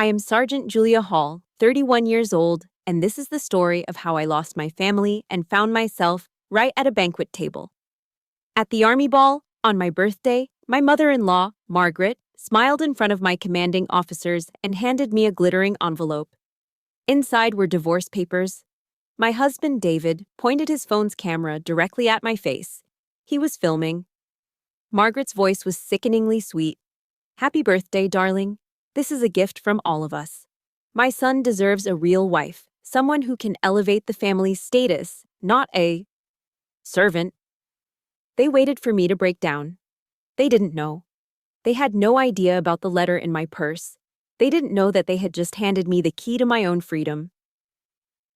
I am Sergeant Julia Hall, 31 years old, and this is the story of how I lost my family and found myself right at a banquet table. At the Army Ball, on my birthday, my mother-in-law, Margaret, smiled in front of my commanding officers and handed me a glittering envelope. Inside were divorce papers. My husband, David, pointed his phone's camera directly at my face. He was filming. Margaret's voice was sickeningly sweet. "Happy birthday, darling. This is a gift from all of us. My son deserves a real wife, someone who can elevate the family's status, not a servant." They waited for me to break down. They didn't know. They had no idea about the letter in my purse. They didn't know that they had just handed me the key to my own freedom.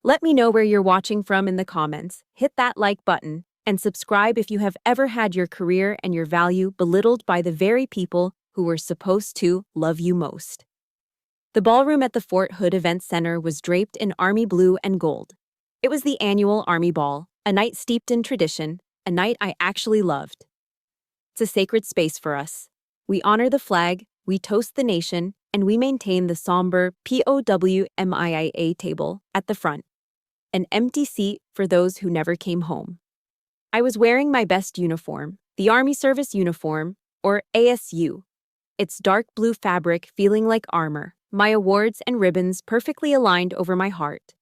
Let me know where you're watching from in the comments, hit that like button, and subscribe if you have ever had your career and your value belittled by the very people who were supposed to love you most. The ballroom at the Fort Hood Event Center was draped in Army blue and gold. It was the annual Army Ball, a night steeped in tradition, a night I actually loved. It's a sacred space for us. We honor the flag, we toast the nation, and we maintain the somber POWMIA table at the front, an empty seat for those who never came home. I was wearing my best uniform, the Army Service Uniform, or ASU. Its dark blue fabric feeling like armor, my awards and ribbons perfectly aligned over my heart.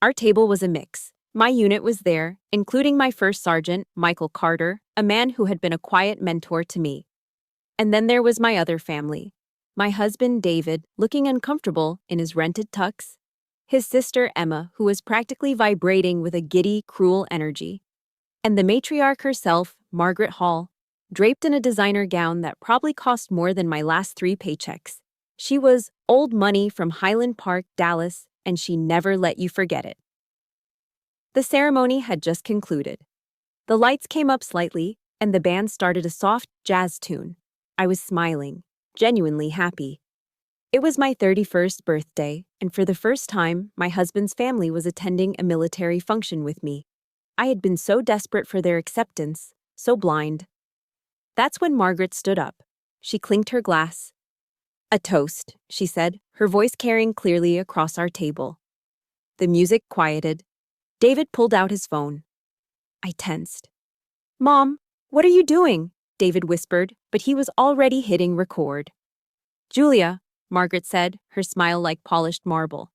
Our table was a mix. My unit was there, including my first sergeant, Michael Carter, a man who had been a quiet mentor to me. And then there was my other family. My husband, David, looking uncomfortable in his rented tux. His sister, Emma, who was practically vibrating with a giddy, cruel energy. And the matriarch herself, Margaret Hall, draped in a designer gown that probably cost more than my last 3 paychecks. She was old money from Highland Park, Dallas, and she never let you forget it. The ceremony had just concluded. The lights came up slightly, and the band started a soft jazz tune. I was smiling, genuinely happy. It was my 31st birthday, and for the first time, my husband's family was attending a military function with me. I had been so desperate for their acceptance, so blind. That's when Margaret stood up. She clinked her glass. "A toast," she said, her voice carrying clearly across our table. The music quieted. David pulled out his phone. I tensed. "Mom, what are you doing?" David whispered, but he was already hitting record. "Julia," Margaret said, her smile like polished marble.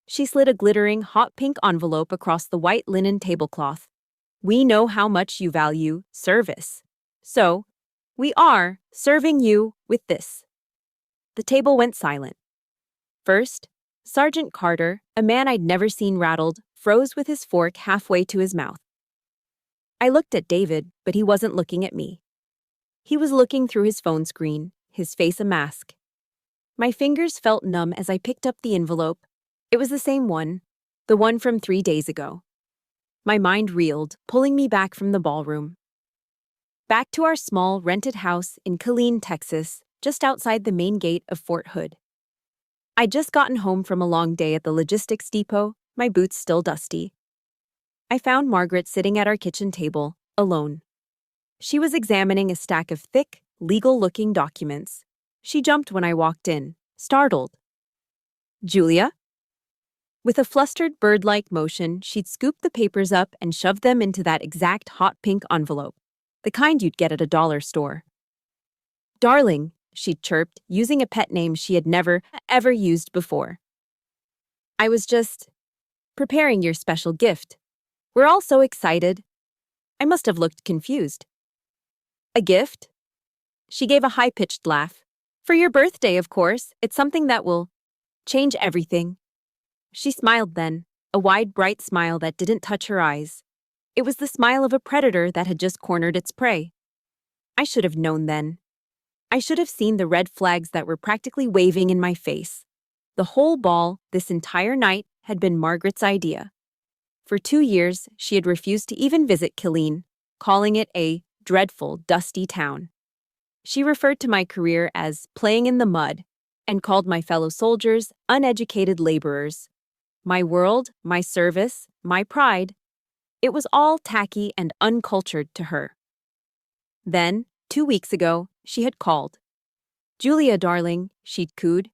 She slid a glittering, hot pink envelope across the white linen tablecloth. "We know how much you value service. So, we are serving you with this." The table went silent. First, Sergeant Carter, a man I'd never seen rattled, froze with his fork halfway to his mouth. I looked at David, but he wasn't looking at me. He was looking through his phone screen, his face a mask. My fingers felt numb as I picked up the envelope. It was the same one, the one from 3 days ago. My mind reeled, pulling me back from the ballroom. Back to our small, rented house in Killeen, Texas, just outside the main gate of Fort Hood. I'd just gotten home from a long day at the logistics depot, my boots still dusty. I found Margaret sitting at our kitchen table, alone. She was examining a stack of thick, legal-looking documents. She jumped when I walked in, startled. "Julia?" With a flustered bird-like motion, she'd scooped the papers up and shoved them into that exact hot pink envelope, the kind you'd get at a dollar store. "Darling," she'd chirped, using a pet name she had never, ever used before. "I was just preparing your special gift. We're all so excited." I must have looked confused. "A gift?" She gave a high-pitched laugh. "For your birthday, of course. It's something that will change everything." She smiled then, a wide, bright smile that didn't touch her eyes. It was the smile of a predator that had just cornered its prey. I should have known then. I should have seen the red flags that were practically waving in my face. The whole ball, this entire night, had been Margaret's idea. For 2 years, she had refused to even visit Killeen, calling it a dreadful, dusty town. She referred to my career as playing in the mud and called my fellow soldiers uneducated laborers. My world, my service, my pride, it was all tacky and uncultured to her. Then, 2 weeks ago, she had called. "Julia, darling," she'd cooed.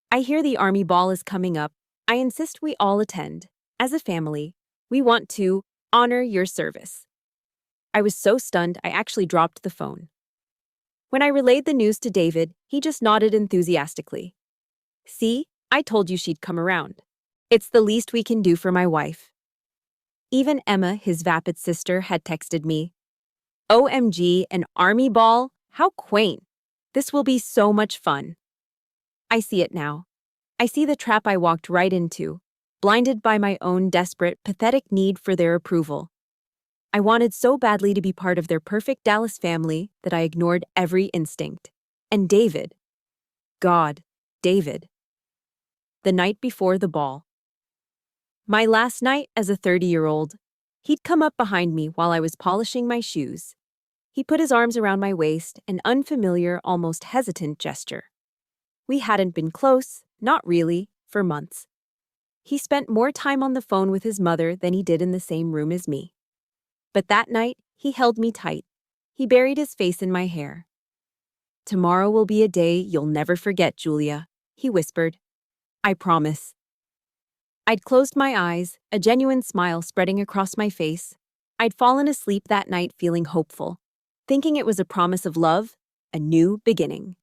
I hear the Army Ball is coming up. I insist we all attend. As a family, we want to honor your service. I was so stunned I actually dropped the phone. When I relayed the news to David, he just nodded enthusiastically. See, I told you she'd come around. It's the least we can do for my wife. Even Emma, his vapid sister, had texted me, OMG, an Army Ball? How quaint. This will be so much fun. I see it now. I see the trap I walked right into, blinded by my own desperate, pathetic need for their approval. I wanted so badly to be part of their perfect Dallas family that I ignored every instinct. And David. God, David. The night before the ball. My last night as a 30-year-old, he'd come up behind me while I was polishing my shoes. He put his arms around my waist, an unfamiliar, almost hesitant gesture. We hadn't been close, not really, for months. He spent more time on the phone with his mother than he did in the same room as me. But that night, he held me tight. He buried his face in my hair. Tomorrow will be a day you'll never forget, Julia, he whispered. I promise. I'd closed my eyes, a genuine smile spreading across my face. I'd fallen asleep that night feeling hopeful, thinking it was a promise of love, a new beginning.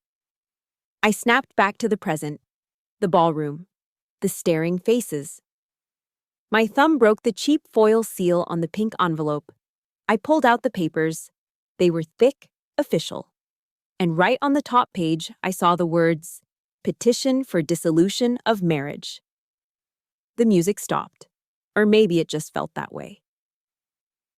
I snapped back to the present, the ballroom, the staring faces. My thumb broke the cheap foil seal on the pink envelope. I pulled out the papers. They were thick, official. And right on the top page, I saw the words, Petition for Dissolution of Marriage. The music stopped. Or maybe it just felt that way.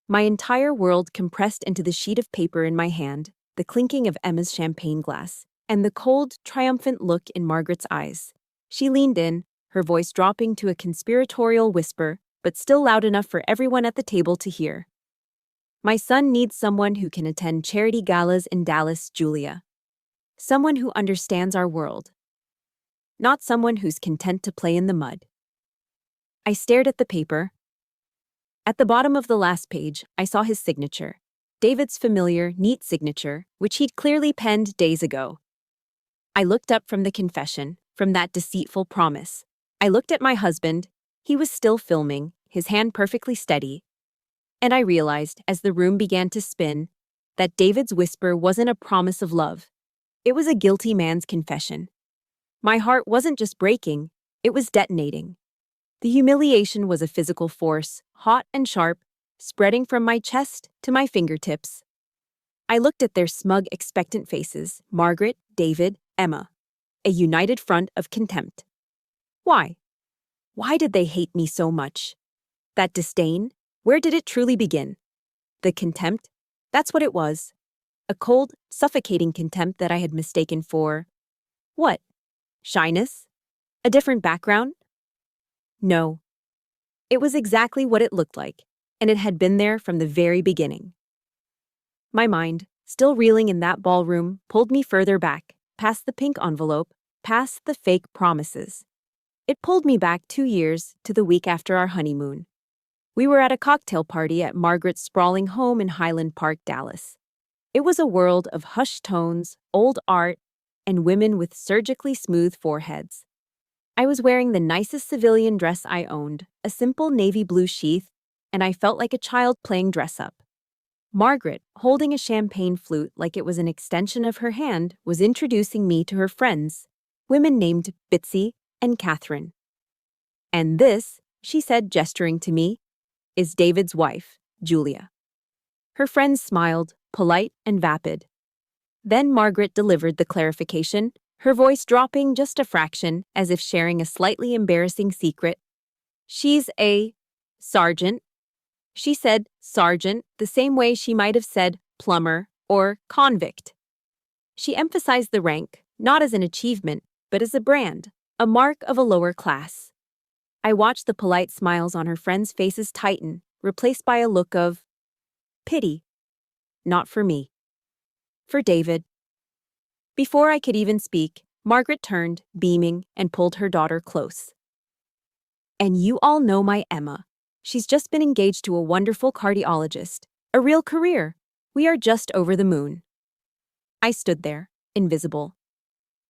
My entire world compressed into the sheet of paper in my hand, the clinking of Emma's champagne glass, and the cold, triumphant look in Margaret's eyes. She leaned in, her voice dropping to a conspiratorial whisper, but still loud enough for everyone at the table to hear. My son needs someone who can attend charity galas in Dallas, Julia. Someone who understands our world. Not someone who's content to play in the mud. I stared at the paper. At the bottom of the last page, I saw his signature. David's familiar, neat signature, which he'd clearly penned days ago. I looked up from the confession, from that deceitful promise. I looked at my husband. He was still filming, his hand perfectly steady. And I realized, as the room began to spin, that David's whisper wasn't a promise of love. It was a guilty man's confession. My heart wasn't just breaking, it was detonating. The humiliation was a physical force, hot and sharp, spreading from my chest to my fingertips. I looked at their smug, expectant faces, Margaret, David, Emma, a united front of contempt. Why? Why did they hate me so much? That disdain? Where did it truly begin? The contempt? That's what it was. A cold, suffocating contempt that I had mistaken for… what? Shyness? A different background? No. It was exactly what it looked like, and it had been there from the very beginning. My mind, still reeling in that ballroom, pulled me further back, past the pink envelope, past the fake promises. It pulled me back 2 years to the week after our honeymoon. We were at a cocktail party at Margaret's sprawling home in Highland Park, Dallas. It was a world of hushed tones, old art, and women with surgically smooth foreheads. I was wearing the nicest civilian dress I owned, a simple navy blue sheath, and I felt like a child playing dress-up. Margaret, holding a champagne flute like it was an extension of her hand, was introducing me to her friends, women named Bitsy and Catherine. And this, she said, gesturing to me, is David's wife, Julia. Her friends smiled, polite and vapid. Then Margaret delivered the clarification, her voice dropping just a fraction, as if sharing a slightly embarrassing secret. She's a sergeant. She said sergeant the same way she might have said plumber or convict. She emphasized the rank, not as an achievement, but as a brand, a mark of a lower class. I watched the polite smiles on her friends' faces tighten, replaced by a look of pity. Not for me. For David. Before I could even speak, Margaret turned, beaming, and pulled her daughter close. And you all know my Emma. She's just been engaged to a wonderful cardiologist. A real career. We are just over the moon. I stood there, invisible.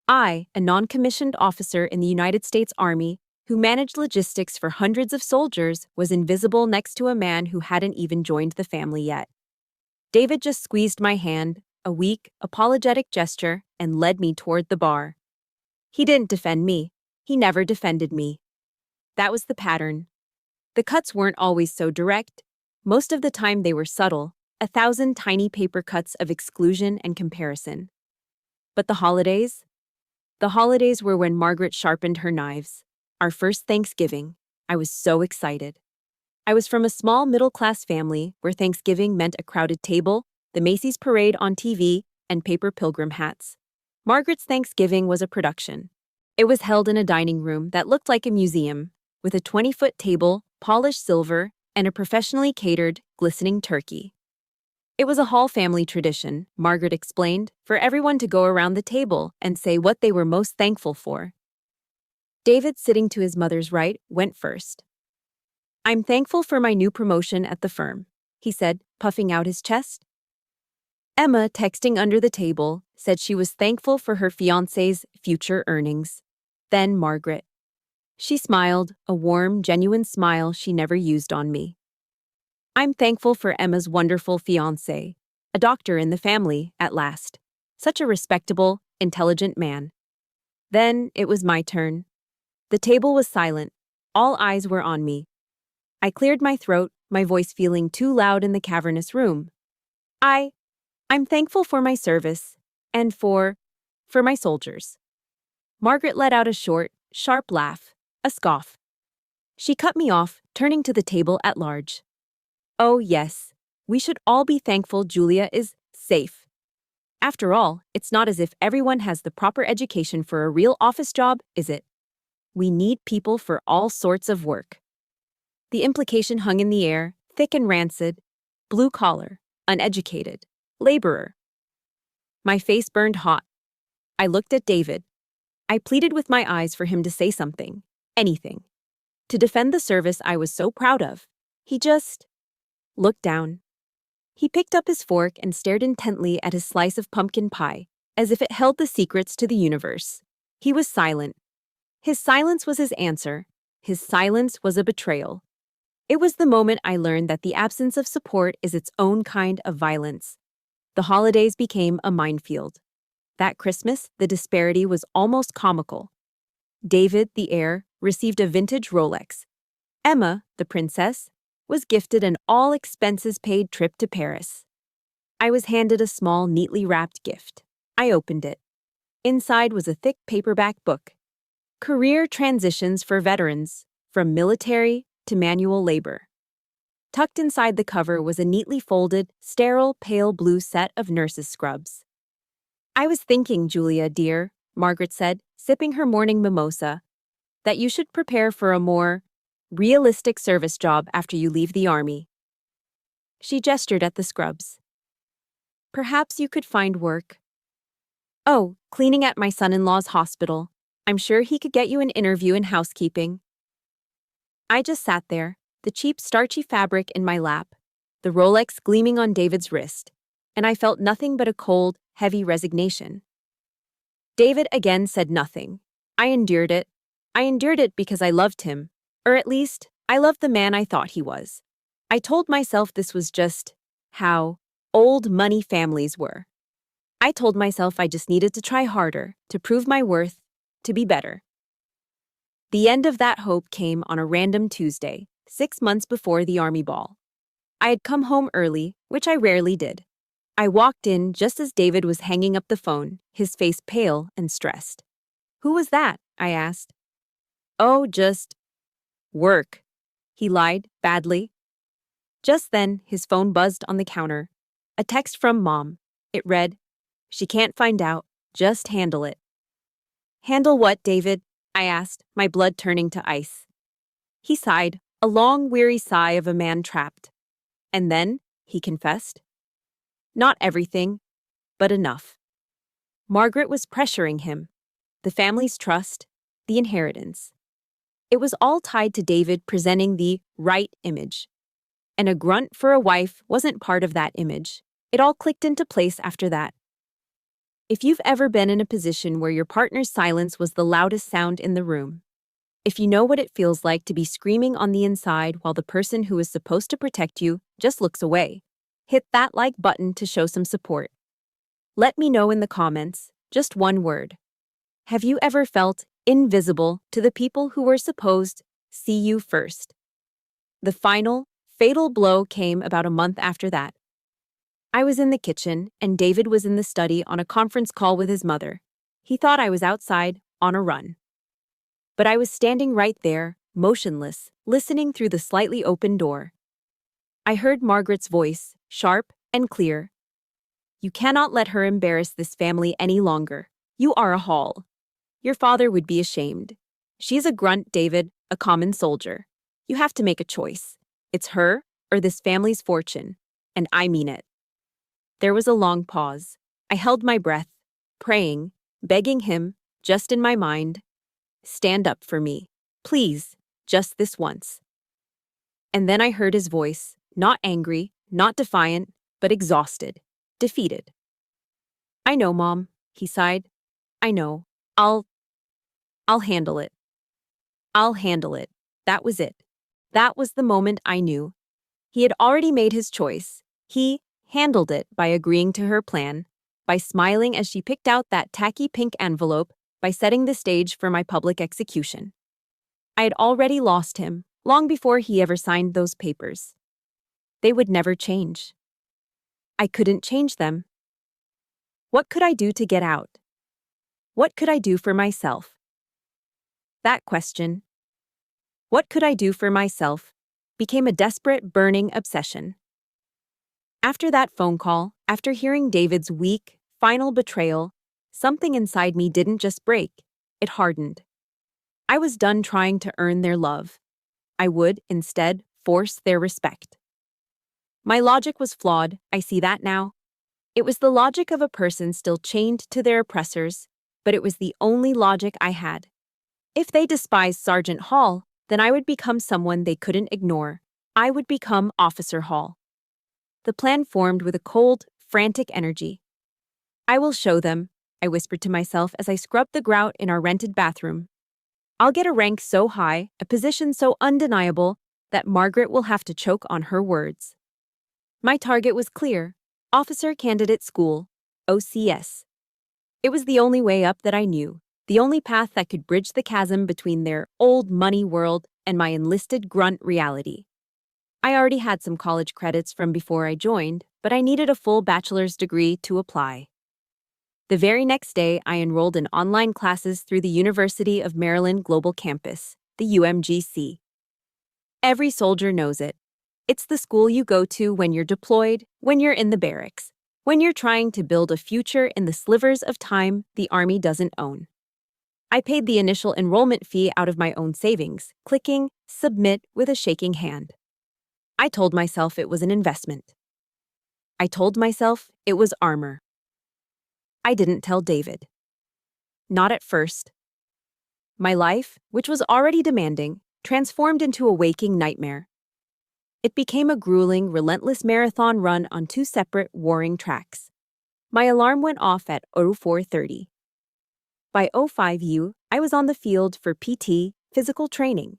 I, a non-commissioned officer in the United States Army who managed logistics for hundreds of soldiers, was invisible next to a man who hadn't even joined the family yet. David just squeezed my hand, a weak, apologetic gesture, and led me toward the bar. He didn't defend me. He never defended me. That was the pattern. The cuts weren't always so direct. Most of the time they were subtle, 1,000 tiny paper cuts of exclusion and comparison. But the holidays? The holidays were when Margaret sharpened her knives. Our first Thanksgiving. I was so excited. I was from a small middle-class family where Thanksgiving meant a crowded table, the Macy's parade on TV, and paper pilgrim hats. Margaret's Thanksgiving was a production. It was held in a dining room that looked like a museum, with a 20-foot table, polished silver, and a professionally catered, glistening turkey. It was a Hall family tradition, Margaret explained, for everyone to go around the table and say what they were most thankful for. David, sitting to his mother's right, went first. "I'm thankful for my new promotion at the firm," he said, puffing out his chest. Emma, texting under the table, said she was thankful for her fiancé's future earnings. Then Margaret. She smiled, a warm, genuine smile she never used on me. "I'm thankful for Emma's wonderful fiancé, a doctor in the family, at last. Such a respectable, intelligent man." Then it was my turn. The table was silent. All eyes were on me. I cleared my throat, my voice feeling too loud in the cavernous room. I'm thankful for my service, and for my soldiers." Margaret let out a short, sharp laugh, a scoff. She cut me off, turning to the table at large. "Oh yes, we should all be thankful Julia is safe. After all, it's not as if everyone has the proper education for a real office job, is it? We need people for all sorts of work." The implication hung in the air, thick and rancid. Blue collar, uneducated, laborer. My face burned hot. I looked at David. I pleaded with my eyes for him to say something, anything, to defend the service I was so proud of. He just looked down. He picked up his fork and stared intently at his slice of pumpkin pie, as if it held the secrets to the universe. He was silent. His silence was his answer. His silence was a betrayal. It was the moment I learned that the absence of support is its own kind of violence. The holidays became a minefield. That Christmas, the disparity was almost comical. David, the heir, received a vintage Rolex. Emma, the princess, was gifted an all-expenses-paid trip to Paris. I was handed a small, neatly wrapped gift. I opened it. Inside was a thick paperback book. Career Transitions for Veterans, from Military to Manual Labor. Tucked inside the cover was a neatly folded, sterile, pale blue set of nurse's scrubs. "I was thinking, Julia, dear," Margaret said, sipping her morning mimosa, "that you should prepare for a more realistic service job after you leave the army." She gestured at the scrubs. "Perhaps you could find work." "Oh, cleaning at my son-in-law's hospital. I'm sure he could get you an interview in housekeeping." I just sat there, the cheap, starchy fabric in my lap, the Rolex gleaming on David's wrist, and I felt nothing but a cold, heavy resignation. David again said nothing. I endured it. I endured it because I loved him, or at least, I loved the man I thought he was. I told myself this was just how old money families were. I told myself I just needed to try harder, to prove my worth, to be better. The end of that hope came on a random Tuesday, 6 months before the army ball. I had come home early, which I rarely did. I walked in just as David was hanging up the phone, his face pale and stressed. "Who was that?" I asked. "Oh, just work," he lied, badly. Just then, his phone buzzed on the counter. A text from Mom. It read, "She can't find out. Just handle it." "Handle what, David?" I asked, my blood turning to ice. He sighed, a long, weary sigh of a man trapped. And then, he confessed. Not everything, but enough. Margaret was pressuring him. The family's trust, the inheritance. It was all tied to David presenting the right image. And a grunt for a wife wasn't part of that image. It all clicked into place after that. If you've ever been in a position where your partner's silence was the loudest sound in the room, if you know what it feels like to be screaming on the inside while the person who is supposed to protect you just looks away, hit that like button to show some support. Let me know in the comments, just one word. Have you ever felt invisible to the people who were supposed to see you first? The final, fatal blow came about a month after that. I was in the kitchen, and David was in the study on a conference call with his mother. He thought I was outside, on a run. But I was standing right there, motionless, listening through the slightly open door. I heard Margaret's voice, sharp and clear. "You cannot let her embarrass this family any longer. You are a Hall. Your father would be ashamed. She's a grunt, David, a common soldier. You have to make a choice. It's her, or this family's fortune. And I mean it." There was a long pause. I held my breath, praying, begging him, just in my mind, "Stand up for me. Please, just this once." And then I heard his voice, not angry, not defiant, but exhausted, defeated. "I know, Mom," he sighed. "I know. I'll handle it. I'll handle it." That was it. That was the moment I knew. He had already made his choice. He handled it by agreeing to her plan, by smiling as she picked out that tacky pink envelope, by setting the stage for my public execution. I had already lost him, long before he ever signed those papers. They would never change. I couldn't change them. What could I do to get out? What could I do for myself? That question, what could I do for myself, became a desperate, burning obsession. After that phone call, after hearing David's weak, final betrayal, something inside me didn't just break, it hardened. I was done trying to earn their love. I would, instead, force their respect. My logic was flawed, I see that now. It was the logic of a person still chained to their oppressors, but it was the only logic I had. If they despised Sergeant Hall, then I would become someone they couldn't ignore. I would become Officer Hall. The plan formed with a cold, frantic energy. "I will show them," I whispered to myself as I scrubbed the grout in our rented bathroom. "I'll get a rank so high, a position so undeniable, that Margaret will have to choke on her words." My target was clear: Officer Candidate School, OCS. It was the only way up that I knew, the only path that could bridge the chasm between their old money world and my enlisted grunt reality. I already had some college credits from before I joined, but I needed a full bachelor's degree to apply. The very next day, I enrolled in online classes through the University of Maryland Global Campus, the UMGC. Every soldier knows it. It's the school you go to when you're deployed, when you're in the barracks, when you're trying to build a future in the slivers of time the Army doesn't own. I paid the initial enrollment fee out of my own savings, clicking submit with a shaking hand. I told myself it was an investment. I told myself it was armor. I didn't tell David. Not at first. My life, which was already demanding, transformed into a waking nightmare. It became a grueling, relentless marathon run on two separate, warring tracks. My alarm went off at 04:30. By 05 I was on the field for PT, physical training,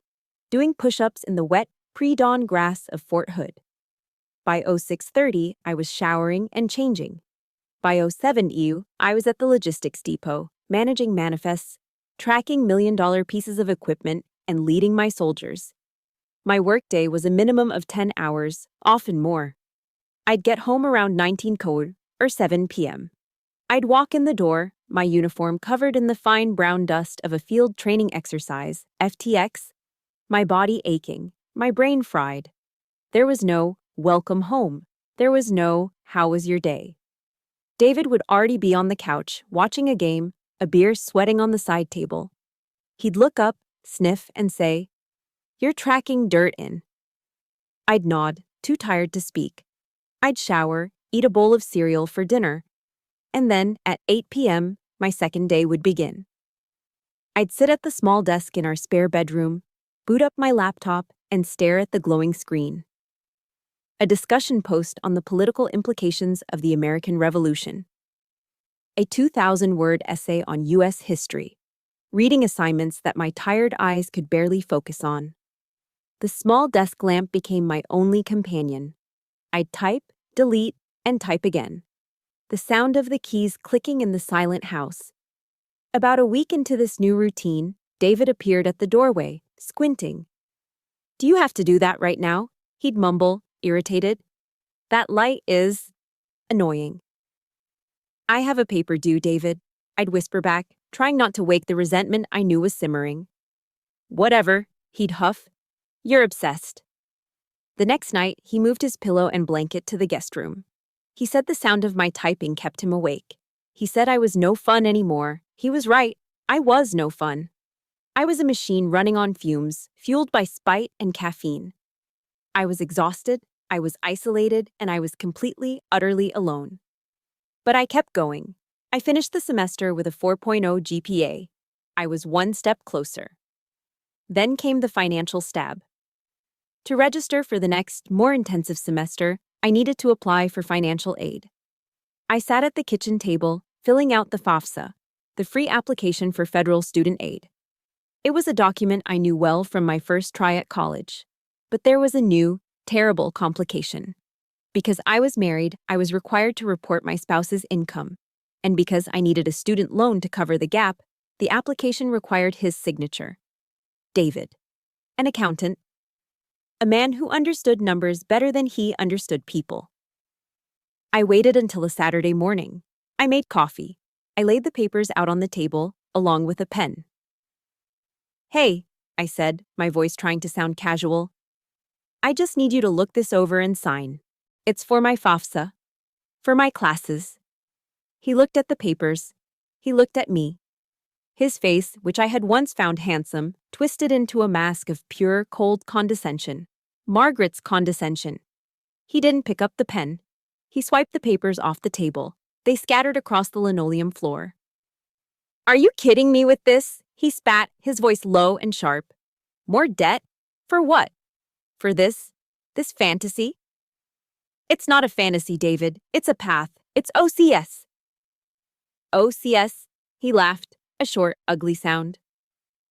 doing push-ups in the wet, pre-dawn grass of Fort Hood. By 06:30, I was showering and changing. By 07 I was at the logistics depot, managing manifests, tracking million-dollar pieces of equipment, and leading my soldiers. My workday was a minimum of 10 hours, often more. I'd get home around 19 code, or 7 p.m. I'd walk in the door, my uniform covered in the fine brown dust of a field training exercise, FTX, my body aching, my brain fried. There was no welcome home. There was no how was your day. David would already be on the couch, watching a game, a beer sweating on the side table. He'd look up, sniff, and say, "You're tracking dirt in." I'd nod, too tired to speak. I'd shower, eat a bowl of cereal for dinner, and then, at 8 p.m., my second day would begin. I'd sit at the small desk in our spare bedroom, boot up my laptop, and stare at the glowing screen. A discussion post on the political implications of the American Revolution. a 2,000-word essay on U.S. history, reading assignments that my tired eyes could barely focus on. The small desk lamp became my only companion. I'd type, delete, and type again. The sound of the keys clicking in the silent house. About a week into this new routine, David appeared at the doorway, squinting. "Do you have to do that right now?" He'd mumble, irritated. "That light is annoying." "I have a paper due, David," I'd whisper back, trying not to wake the resentment I knew was simmering. "Whatever," he'd huff. "You're obsessed." The next night, he moved his pillow and blanket to the guest room. He said the sound of my typing kept him awake. He said I was no fun anymore. He was right. I was no fun. I was a machine running on fumes, fueled by spite and caffeine. I was exhausted, I was isolated, and I was completely, utterly alone. But I kept going. I finished the semester with a 4.0 GPA. I was one step closer. Then came the financial stab. To register for the next, more intensive semester, I needed to apply for financial aid. I sat at the kitchen table, filling out the FAFSA, the free application for federal student aid. It was a document I knew well from my first try at college. But there was a new, terrible complication. Because I was married, I was required to report my spouse's income. And because I needed a student loan to cover the gap, the application required his signature. David, an accountant, a man who understood numbers better than he understood people. I waited until a Saturday morning. I made coffee. I laid the papers out on the table, along with a pen. "Hey," I said, my voice trying to sound casual. "I just need you to look this over and sign. It's for my FAFSA. For my classes." He looked at the papers. He looked at me. His face, which I had once found handsome, twisted into a mask of pure, cold condescension. Margaret's condescension. He didn't pick up the pen. He swiped the papers off the table. They scattered across the linoleum floor. "Are you kidding me with this?" He spat, his voice low and sharp. "More debt? For what? For this fantasy?" "It's not a fantasy, David. It's a path. It's OCS." "OCS?" He laughed, a short, ugly sound.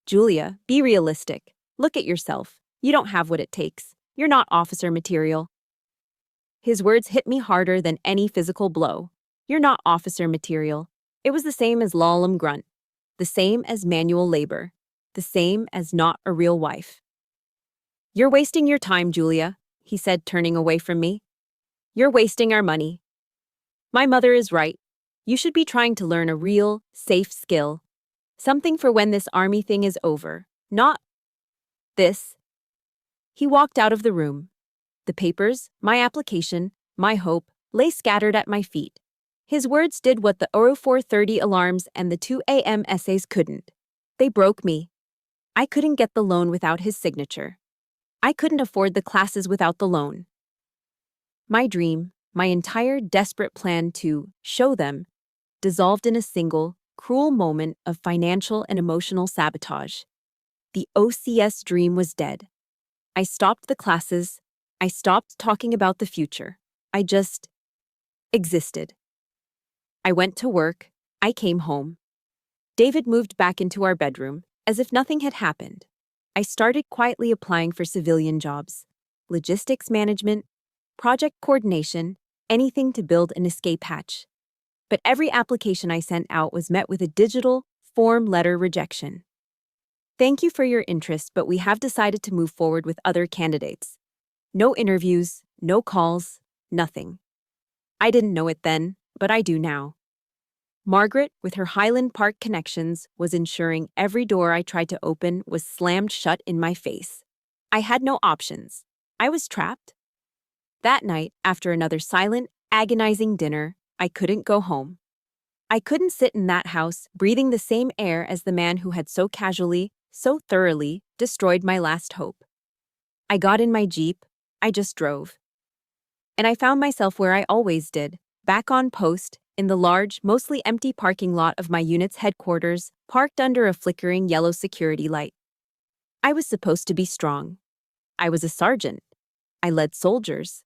"Julia, be realistic. Look at yourself. You don't have what it takes. You're not officer material." His words hit me harder than any physical blow. "You're not officer material." It was the same as Lalem grunt. The same as manual labor. The same as not a real wife. "You're wasting your time, Julia," he said, turning away from me. "You're wasting our money. My mother is right. You should be trying to learn a real, safe skill. Something for when this army thing is over. Not this." He walked out of the room. The papers, my application, my hope, lay scattered at my feet. His words did what the Oro 4:30 alarms and the 2 a.m. essays couldn't. They broke me. I couldn't get the loan without his signature. I couldn't afford the classes without the loan. My dream, my entire desperate plan to show them, dissolved in a single, cruel moment of financial and emotional sabotage. The OCS dream was dead. I stopped the classes. I stopped talking about the future. I just existed. I went to work. I came home. David moved back into our bedroom, as if nothing had happened. I started quietly applying for civilian jobs, logistics management, project coordination, anything to build an escape hatch. But every application I sent out was met with a digital, form letter rejection. "Thank you for your interest, but we have decided to move forward with other candidates." No interviews, no calls, nothing. I didn't know it then, but I do now. Margaret, with her Highland Park connections, was ensuring every door I tried to open was slammed shut in my face. I had no options. I was trapped. That night, after another silent, agonizing dinner, I couldn't go home. I couldn't sit in that house, breathing the same air as the man who had so casually, so thoroughly, destroyed my last hope. I got in my Jeep. I just drove. And I found myself where I always did, back on post, in the large, mostly empty parking lot of my unit's headquarters, parked under a flickering yellow security light. I was supposed to be strong. I was a sergeant. I led soldiers.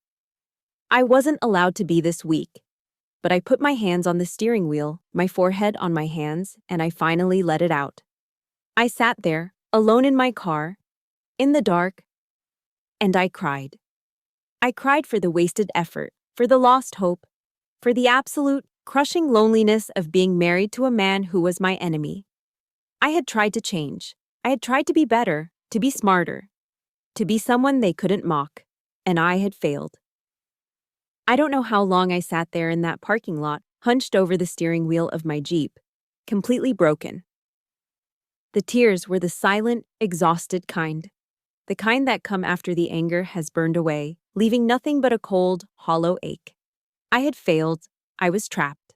I wasn't allowed to be this weak. but I put my hands on the steering wheel, my forehead on my hands, and I finally let it out. I sat there, alone in my car, in the dark, and I cried. I cried for the wasted effort, for the lost hope, for the absolute, crushing loneliness of being married to a man who was my enemy. I had tried to change. I had tried to be better, to be smarter, to be someone they couldn't mock, and I had failed. I don't know how long I sat there in that parking lot, hunched over the steering wheel of my Jeep, completely broken. The tears were the silent, exhausted kind. The kind that come after the anger has burned away, leaving nothing but a cold, hollow ache. I had failed. I was trapped.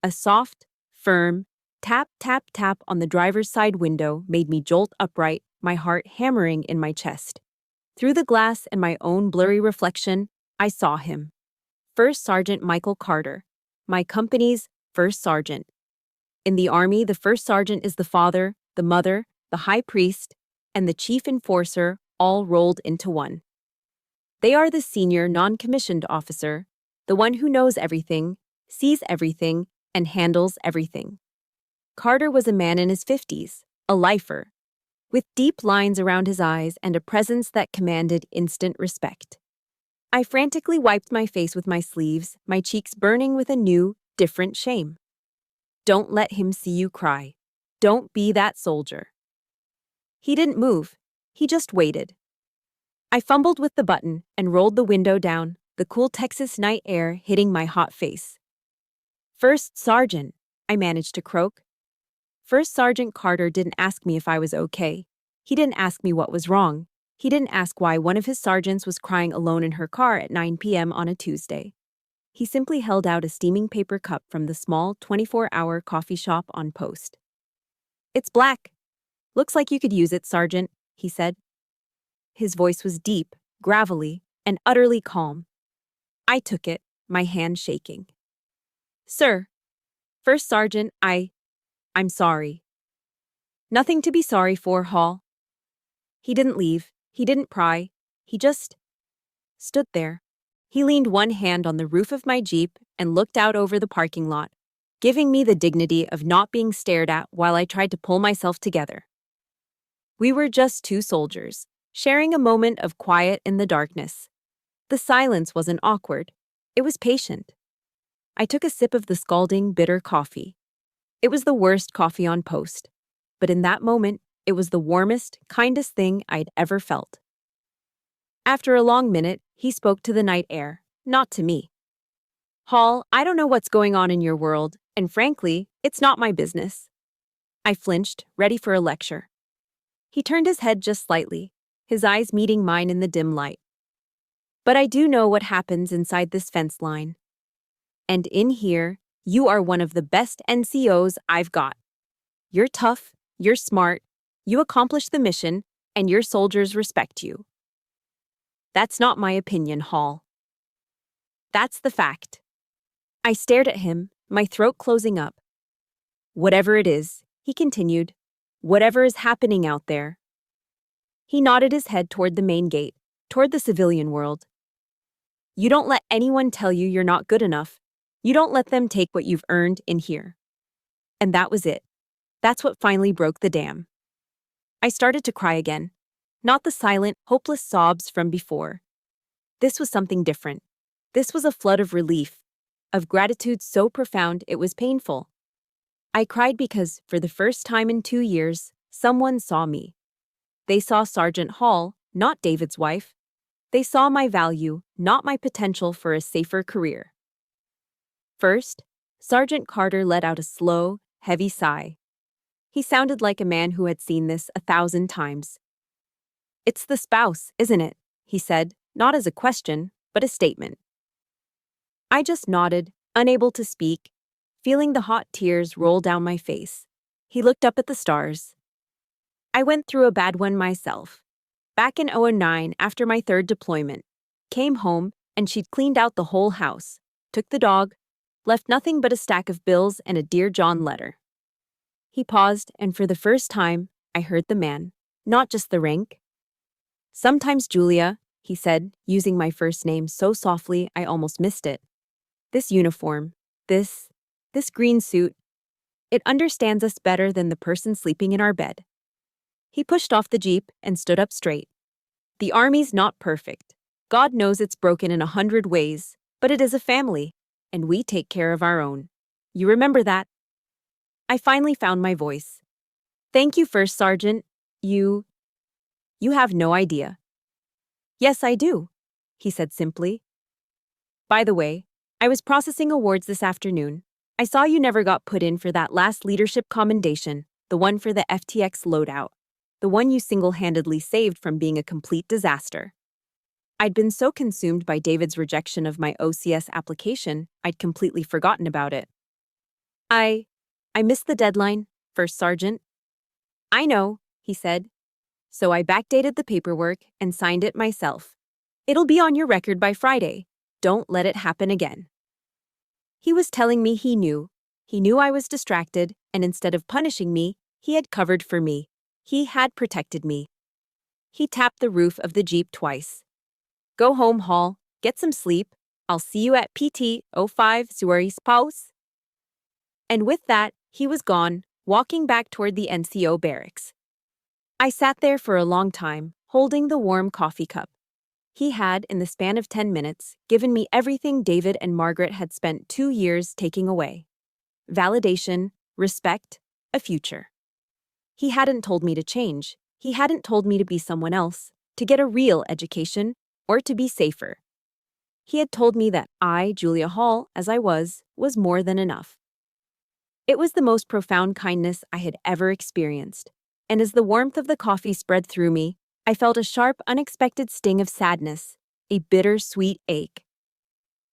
A soft, firm, tap, tap, tap on the driver's side window made me jolt upright, my heart hammering in my chest. Through the glass and my own blurry reflection, I saw him. First Sergeant Michael Carter, my company's first sergeant. In the Army, the first sergeant is the father, the mother, the high priest, and the chief enforcer all rolled into one. They are the senior non-commissioned officer, the one who knows everything, sees everything, and handles everything. Carter was a man in his 50s, a lifer, with deep lines around his eyes and a presence that commanded instant respect. I frantically wiped my face with my sleeves, my cheeks burning with a new, different shame. Don't let him see you cry. Don't be that soldier. He didn't move. He just waited. I fumbled with the button and rolled the window down, the cool Texas night air hitting my hot face. First Sergeant, I managed to croak. First Sergeant Carter didn't ask me if I was okay. He didn't ask me what was wrong. He didn't ask why one of his sergeants was crying alone in her car at 9 p.m. on a Tuesday. He simply held out a steaming paper cup from the small 24-hour coffee shop on post. It's black. Looks like you could use it, Sergeant, he said. His voice was deep, gravelly, and utterly calm. I took it, my hand shaking. Sir, First Sergeant, I'm sorry. Nothing to be sorry for, Hall. He didn't leave. He didn't pry. He just stood there. He leaned one hand on the roof of my Jeep and looked out over the parking lot, giving me the dignity of not being stared at while I tried to pull myself together. We were just two soldiers, sharing a moment of quiet in the darkness. The silence wasn't awkward. It was patient. I took a sip of the scalding, bitter coffee. It was the worst coffee on post, but in that moment, it was the warmest, kindest thing I'd ever felt. After a long minute, he spoke to the night air, not to me. Hall, I don't know what's going on in your world, and frankly, it's not my business. I flinched, ready for a lecture. He turned his head just slightly, his eyes meeting mine in the dim light. But I do know what happens inside this fence line. And in here, you are one of the best NCOs I've got. You're tough, you're smart, you accomplish the mission, and your soldiers respect you. That's not my opinion, Hall. That's the fact. I stared at him, my throat closing up. Whatever it is, he continued, whatever is happening out there. He nodded his head toward the main gate, toward the civilian world. You don't let anyone tell you you're not good enough. You don't let them take what you've earned in here. And that was it. That's what finally broke the dam. I started to cry again. Not the silent, hopeless sobs from before. This was something different. This was a flood of relief, of gratitude so profound it was painful. I cried because, for the first time in 2 years, someone saw me. They saw Sergeant Hall, not David's wife. They saw my value, not my potential for a safer career. First, Sergeant Carter let out a slow, heavy sigh. He sounded like a man who had seen this 1,000 times. It's the spouse, isn't it? He said, not as a question, but a statement. I just nodded, unable to speak, feeling the hot tears roll down my face. He looked up at the stars. I went through a bad one myself. Back in 2009, after my 3rd deployment, came home and she'd cleaned out the whole house, took the dog, left nothing but a stack of bills and a Dear John letter. He paused, and for the first time, I heard the man, not just the rank. Sometimes Julia, he said, using my first name so softly I almost missed it. This uniform, This, this green suit, it understands us better than the person sleeping in our bed. He pushed off the Jeep and stood up straight. The Army's not perfect. God knows it's broken in 100 ways, but it is a family, and we take care of our own. You remember that? I finally found my voice. Thank you, First Sergeant. You have no idea. Yes, I do, he said simply. By the way, I was processing awards this afternoon. I saw you never got put in for that last leadership commendation, the one for the FTX loadout, the one you single-handedly saved from being a complete disaster. I'd been so consumed by David's rejection of my OCS application, I'd completely forgotten about it. I missed the deadline, First Sergeant. I know, he said. So I backdated the paperwork and signed it myself. It'll be on your record by Friday. Don't let it happen again. He was telling me he knew. He knew I was distracted, and instead of punishing me, he had covered for me. He had protected me. He tapped the roof of the Jeep twice. Go home, Hall. Get some sleep. I'll see you at PT 05 Suarez Pause. And with that, he was gone, walking back toward the NCO barracks. I sat there for a long time, holding the warm coffee cup. He had, in the span of 10 minutes, given me everything David and Margaret had spent 2 years taking away. Validation, respect, a future. He hadn't told me to change. He hadn't told me to be someone else, to get a real education, or to be safer. He had told me that I, Julia Hall, as I was more than enough. It was the most profound kindness I had ever experienced, and as the warmth of the coffee spread through me, I felt a sharp, unexpected sting of sadness, a bitter, sweet ache.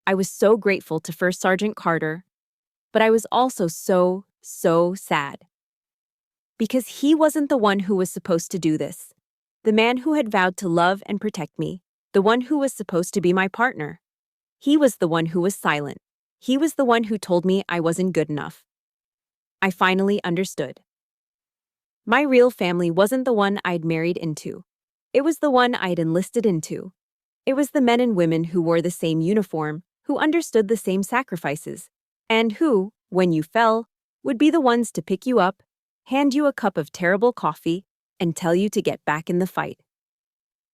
I was so grateful to First Sergeant Carter, but I was also so sad. Because he wasn't the one who was supposed to do this. The man who had vowed to love and protect me, the one who was supposed to be my partner. He was the one who was silent. He was the one who told me I wasn't good enough. I finally understood. My real family wasn't the one I'd married into. It was the one I'd enlisted into. It was the men and women who wore the same uniform, who understood the same sacrifices, and who, when you fell, would be the ones to pick you up, hand you a cup of terrible coffee, and tell you to get back in the fight.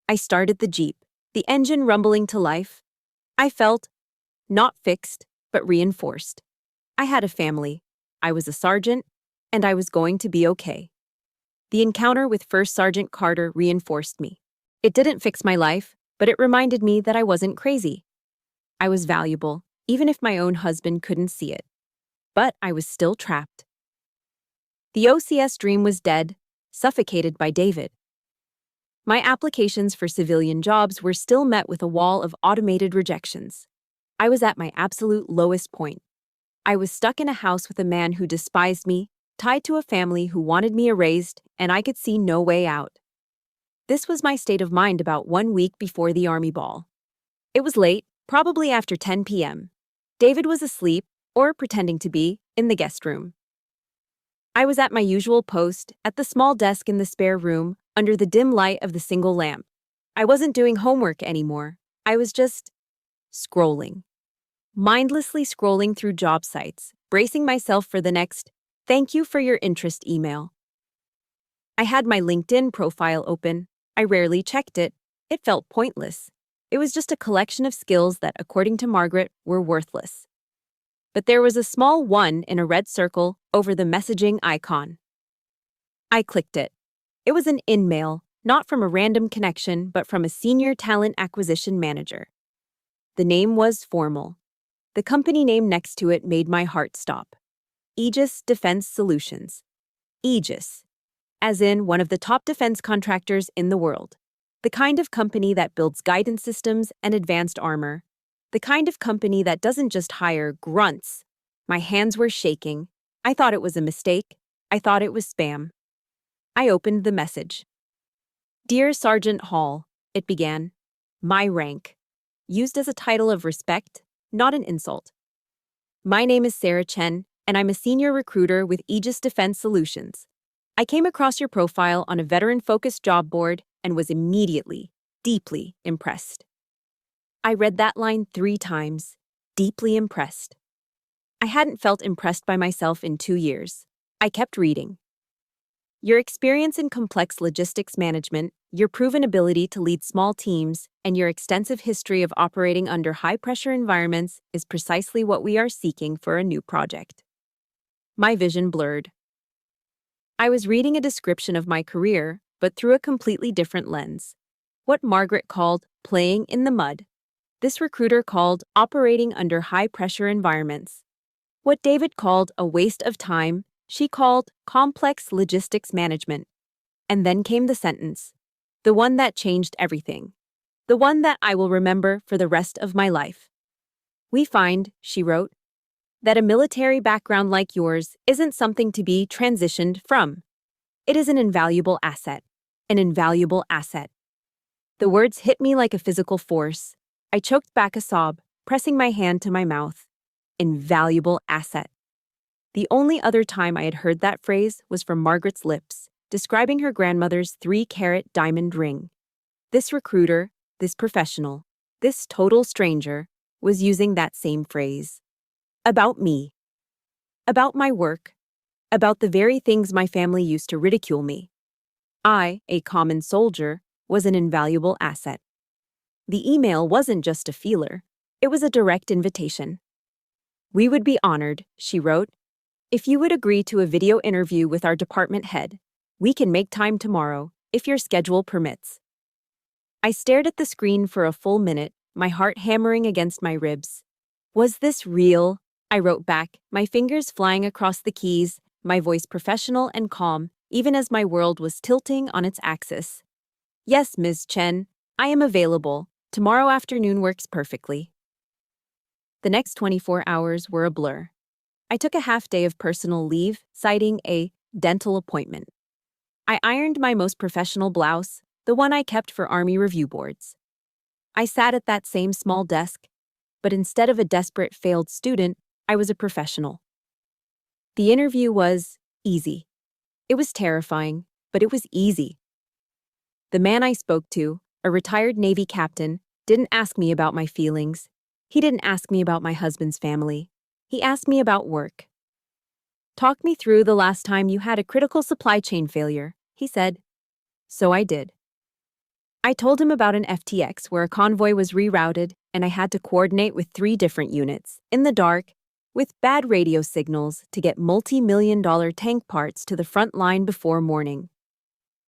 I started the Jeep, the engine rumbling to life. I felt, not fixed, but reinforced. I had a family. I was a sergeant, and I was going to be okay. The encounter with First Sergeant Carter reinforced me. It didn't fix my life, but it reminded me that I wasn't crazy. I was valuable, even if my own husband couldn't see it. But I was still trapped. The OCS dream was dead, suffocated by David. My applications for civilian jobs were still met with a wall of automated rejections. I was at my absolute lowest point. I was stuck in a house with a man who despised me, tied to a family who wanted me erased, and I could see no way out. This was my state of mind about 1 week before the Army ball. It was late, probably after 10 p.m. David was asleep, or pretending to be, in the guest room. I was at my usual post, at the small desk in the spare room, under the dim light of the single lamp. I wasn't doing homework anymore. I was just scrolling. Mindlessly scrolling through job sites, bracing myself for the next "thank you for your interest" email. I had my LinkedIn profile open. I rarely checked it. It felt pointless. It was just a collection of skills that, according to Margaret, were worthless. But there was a small 1 in a red circle over the messaging icon. I clicked it. It was an in-mail, not from a random connection, but from a senior talent acquisition manager. The name was formal. The company name next to it made my heart stop. Aegis Defense Solutions. Aegis, as in one of the top defense contractors in the world. The kind of company that builds guidance systems and advanced armor. The kind of company that doesn't just hire grunts. My hands were shaking. I thought it was a mistake. I thought it was spam. I opened the message. Dear Sergeant Hall, it began. My rank. Used as a title of respect, not an insult. My name is Sarah Chen, and I'm a senior recruiter with Aegis Defense Solutions. I came across your profile on a veteran-focused job board and was immediately, deeply impressed. I read that line 3 times, deeply impressed. I hadn't felt impressed by myself in 2 years. I kept reading. Your experience in complex logistics management, your proven ability to lead small teams, and your extensive history of operating under high-pressure environments is precisely what we are seeking for a new project. My vision blurred. I was reading a description of my career, but through a completely different lens. What Margaret called playing in the mud, this recruiter called operating under high-pressure environments. What David called a waste of time, she called complex logistics management. And then came the sentence. The one that changed everything. The one that I will remember for the rest of my life. We find, she wrote, that a military background like yours isn't something to be transitioned from. It is an invaluable asset. An invaluable asset. The words hit me like a physical force. I choked back a sob, pressing my hand to my mouth. Invaluable asset. The only other time I had heard that phrase was from Margaret's lips, describing her grandmother's 3-carat diamond ring. This recruiter, this professional, this total stranger, was using that same phrase. About me. About my work. About the very things my family used to ridicule me. I, a common soldier, was an invaluable asset. The email wasn't just a feeler, it was a direct invitation. We would be honored, she wrote, if you would agree to a video interview with our department head. We can make time tomorrow, if your schedule permits. I stared at the screen for a full minute, my heart hammering against my ribs. Was this real? I wrote back, my fingers flying across the keys, my voice professional and calm, even as my world was tilting on its axis. Yes, Ms. Chen, I am available. Tomorrow afternoon works perfectly. The next 24 hours were a blur. I took a half-day of personal leave, citing a dental appointment. I ironed my most professional blouse, the one I kept for Army review boards. I sat at that same small desk, but instead of a desperate failed student, I was a professional. The interview was easy. It was terrifying, but it was easy. The man I spoke to, a retired Navy captain, didn't ask me about my feelings. He didn't ask me about my husband's family. He asked me about work. Talk me through the last time you had a critical supply chain failure, he said. So I did. I told him about an FTX where a convoy was rerouted and I had to coordinate with 3 different units, in the dark, with bad radio signals to get multi-million-dollar tank parts to the front line before morning.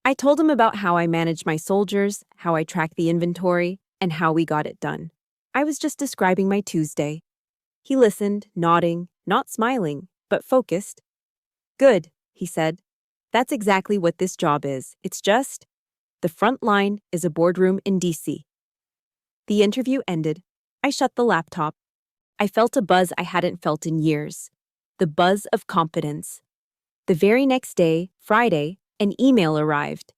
I told him about how I managed my soldiers, how I tracked the inventory, and how we got it done. I was just describing my Tuesday. He listened, nodding, not smiling, but focused. Good, he said. That's exactly what this job is. It's just, the front line is a boardroom in DC. The interview ended. I shut the laptop. I felt a buzz I hadn't felt in years. The buzz of competence. The very next day, Friday, an email arrived.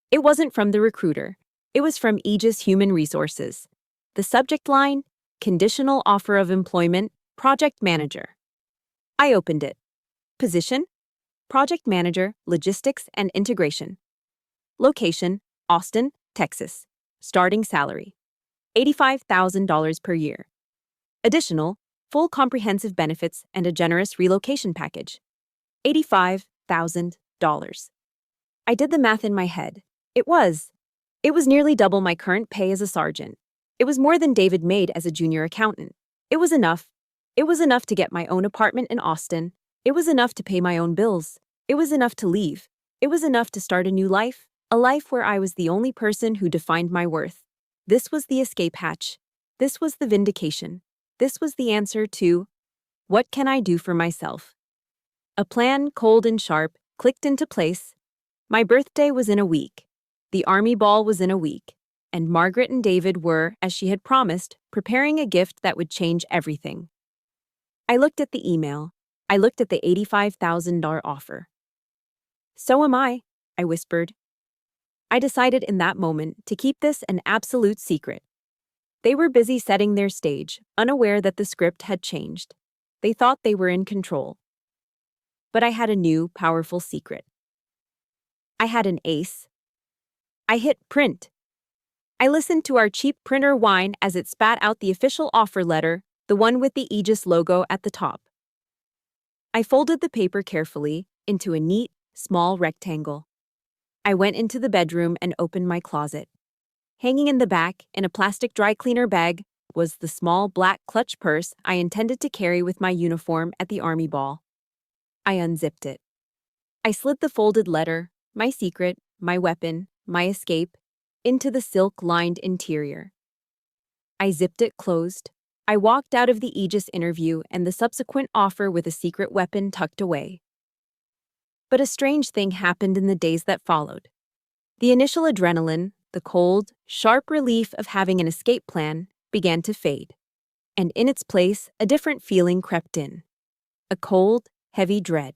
It wasn't from the recruiter. It was from Aegis Human Resources. The subject line, Conditional Offer of Employment, Project Manager. I opened it. Position, Project Manager, Logistics and Integration. Location, Austin, Texas. Starting salary, $85,000 per year. Additional, full comprehensive benefits and a generous relocation package. $85,000. I did the math in my head. It was nearly double my current pay as a sergeant. It was more than David made as a junior accountant. It was enough. It was enough to get my own apartment in Austin. It was enough to pay my own bills. It was enough to leave. It was enough to start a new life, a life where I was the only person who defined my worth. This was the escape hatch. This was the vindication. This was the answer to, what can I do for myself? A plan, cold and sharp, clicked into place. My birthday was in a week. The Army ball was in a week. And Margaret and David were, as she had promised, preparing a gift that would change everything. I looked at the email. I looked at the $85,000 offer. So am I whispered. I decided in that moment to keep this an absolute secret. They were busy setting their stage, unaware that the script had changed. They thought they were in control. But I had a new, powerful secret. I had an ace. I hit print. I listened to our cheap printer whine as it spat out the official offer letter, the one with the Aegis logo at the top. I folded the paper carefully into a neat, small rectangle. I went into the bedroom and opened my closet. Hanging in the back, in a plastic dry cleaner bag, was the small black clutch purse I intended to carry with my uniform at the Army ball. I unzipped it. I slid the folded letter, my secret, my weapon, my escape, into the silk-lined interior. I zipped it closed. I walked out of the Aegis interview and the subsequent offer with a secret weapon tucked away. But a strange thing happened in the days that followed. The initial adrenaline, the cold, sharp relief of having an escape plan, began to fade. And in its place, a different feeling crept in. A cold, heavy dread.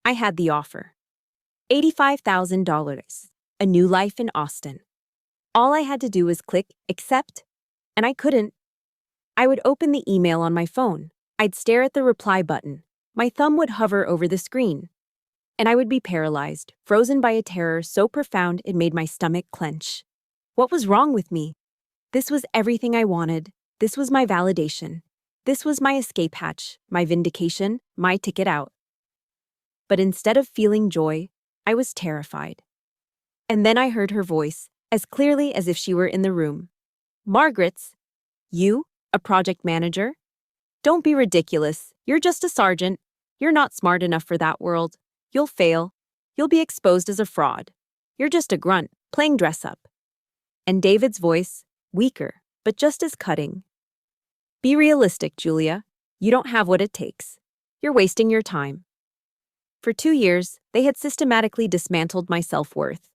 I had the offer. $85,000. A new life in Austin. All I had to do was click accept, and I couldn't. I would open the email on my phone. I'd stare at the reply button. My thumb would hover over the screen. And I would be paralyzed, frozen by a terror so profound it made my stomach clench. What was wrong with me? This was everything I wanted. This was my validation. This was my escape hatch, my vindication, my ticket out. But instead of feeling joy, I was terrified. And then I heard her voice, as clearly as if she were in the room. Margaret's. You, a project manager? Don't be ridiculous. You're just a sergeant. You're not smart enough for that world. You'll fail. You'll be exposed as a fraud. You're just a grunt, playing dress-up. And David's voice, weaker, but just as cutting. Be realistic, Julia. You don't have what it takes. You're wasting your time. For 2 years, they had systematically dismantled my self-worth.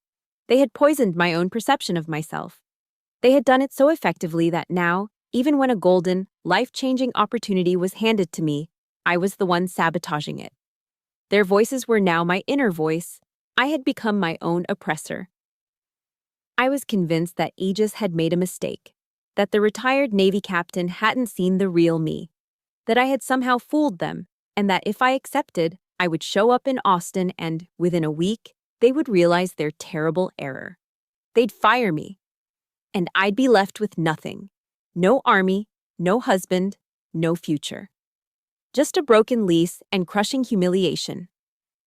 They had poisoned my own perception of myself. They had done it so effectively that now, even when a golden, life-changing opportunity was handed to me, I was the one sabotaging it. Their voices were now my inner voice. I had become my own oppressor. I was convinced that Aegis had made a mistake, that the retired Navy captain hadn't seen the real me, that I had somehow fooled them, and that if I accepted, I would show up in Austin and, within a week, they would realize their terrible error. They'd fire me, and I'd be left with nothing. No army, no husband, no future. Just a broken lease and crushing humiliation.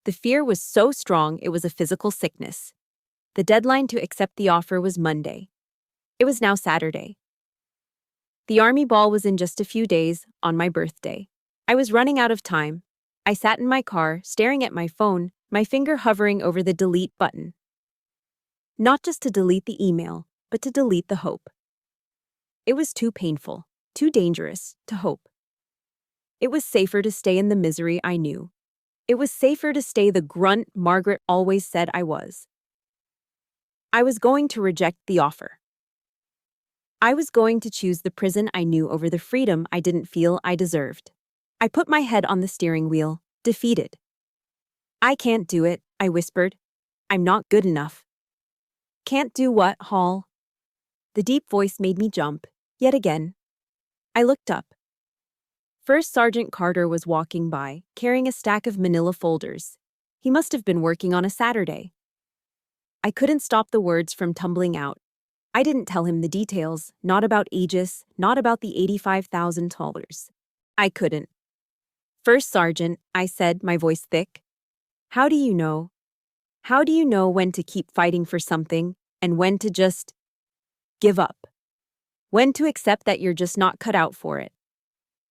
The fear was so strong it was a physical sickness. The deadline to accept the offer was Monday. It was now Saturday. The Army ball was in just a few days, on my birthday. I was running out of time. I sat in my car, staring at my phone, my finger hovering over the delete button. Not just to delete the email, but to delete the hope. It was too painful, too dangerous, to hope. It was safer to stay in the misery I knew. It was safer to stay the grunt Margaret always said I was. I was going to reject the offer. I was going to choose the prison I knew over the freedom I didn't feel I deserved. I put my head on the steering wheel, defeated. I can't do it, I whispered. I'm not good enough. Can't do what, Hall? The deep voice made me jump, yet again. I looked up. First Sergeant Carter was walking by, carrying a stack of manila folders. He must have been working on a Saturday. I couldn't stop the words from tumbling out. I didn't tell him the details, not about Aegis, not about the $85,000. I couldn't. First Sergeant, I said, my voice thick. How do you know? How do you know when to keep fighting for something and when to just give up? When to accept that you're just not cut out for it?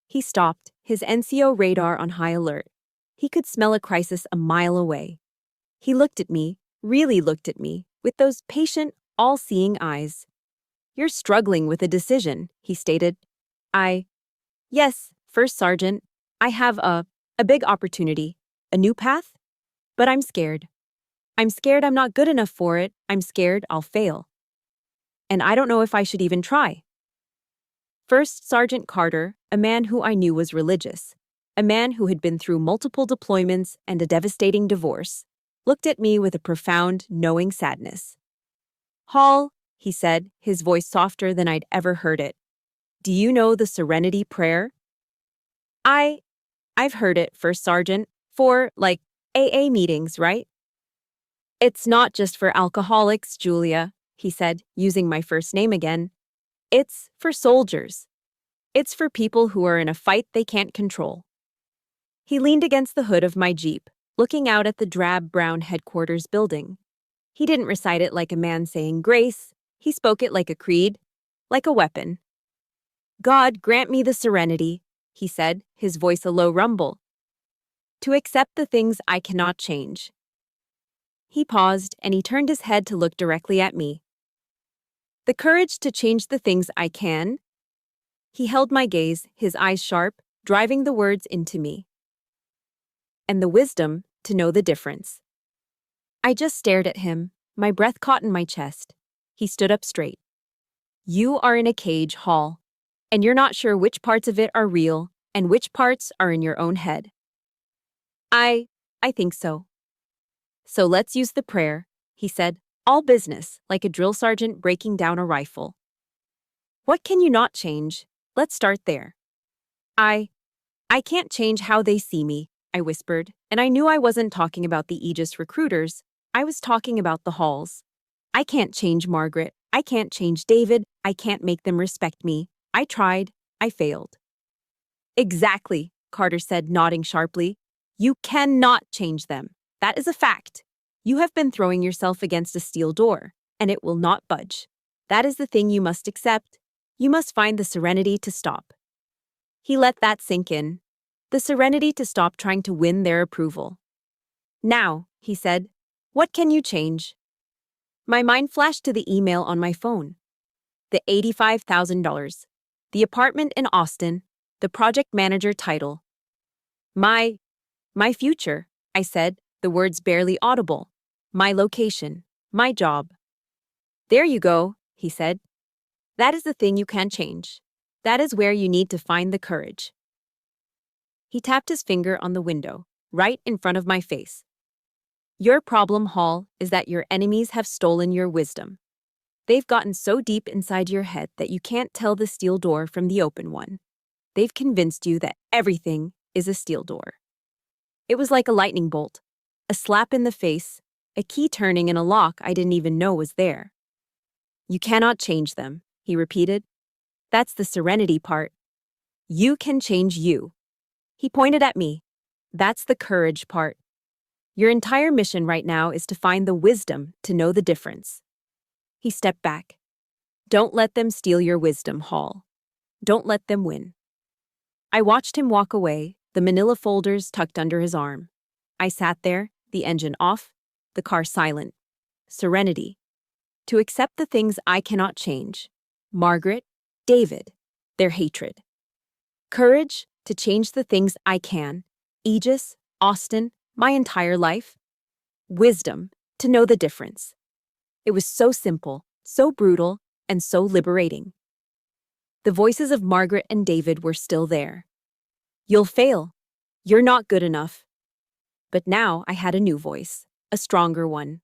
He stopped, his NCO radar on high alert. He could smell a crisis a mile away. He looked at me, really looked at me, with those patient, all-seeing eyes. You're struggling with a decision, he stated. Yes, First Sergeant, I have a big opportunity, a new path, but I'm scared. I'm scared I'm not good enough for it. I'm scared I'll fail. And I don't know if I should even try. First Sergeant Carter, a man who I knew was religious, a man who had been through multiple deployments and a devastating divorce, looked at me with a profound, knowing sadness. Hall, he said, his voice softer than I'd ever heard it. Do you know the Serenity Prayer? I've heard it, First Sergeant, for, AA meetings, right? It's not just for alcoholics, Julia, he said, using my first name again. It's for soldiers. It's for people who are in a fight they can't control. He leaned against the hood of my Jeep, looking out at the drab brown headquarters building. He didn't recite it like a man saying grace. He spoke it like a creed, like a weapon. God, grant me the serenity, he said, his voice a low rumble, to accept the things I cannot change. He paused, and he turned his head to look directly at me. The courage to change the things I can? He held my gaze, his eyes sharp, driving the words into me. And the wisdom to know the difference. I just stared at him, my breath caught in my chest. He stood up straight. You are in a cage, Hall, and you're not sure which parts of it are real and which parts are in your own head. I think so. So let's use the prayer, he said, all business, like a drill sergeant breaking down a rifle. What can you not change? Let's start there. I can't change how they see me, I whispered, and I knew I wasn't talking about the Aegis recruiters. I was talking about the Halls. I can't change Margaret. I can't change David. I can't make them respect me. I tried. I failed. Exactly, Carter said, nodding sharply. You cannot change them. That is a fact. You have been throwing yourself against a steel door, and it will not budge. That is the thing you must accept. You must find the serenity to stop. He let that sink in. The serenity to stop trying to win their approval. Now, he said, what can you change? My mind flashed to the email on my phone. The $85,000. The apartment in Austin. The project manager title. My future, I said, the words barely audible. My location. My job. There you go, he said. That is the thing you can change. That is where you need to find the courage. He tapped his finger on the window, right in front of my face. Your problem, Hall, is that your enemies have stolen your wisdom. They've gotten so deep inside your head that you can't tell the steel door from the open one. They've convinced you that everything is a steel door. It was like a lightning bolt, a slap in the face, a key turning in a lock I didn't even know was there. You cannot change them, he repeated. That's the serenity part. You can change you. He pointed at me. That's the courage part. Your entire mission right now is to find the wisdom to know the difference. He stepped back. Don't let them steal your wisdom, Hall. Don't let them win. I watched him walk away, the manila folders tucked under his arm. I sat there, the engine off, the car silent. Serenity. To accept the things I cannot change. Margaret, David, their hatred. Courage to change the things I can. Aegis, Austin, my entire life. Wisdom to know the difference. It was so simple, so brutal, and so liberating. The voices of Margaret and David were still there. You'll fail. You're not good enough. But now I had a new voice, a stronger one.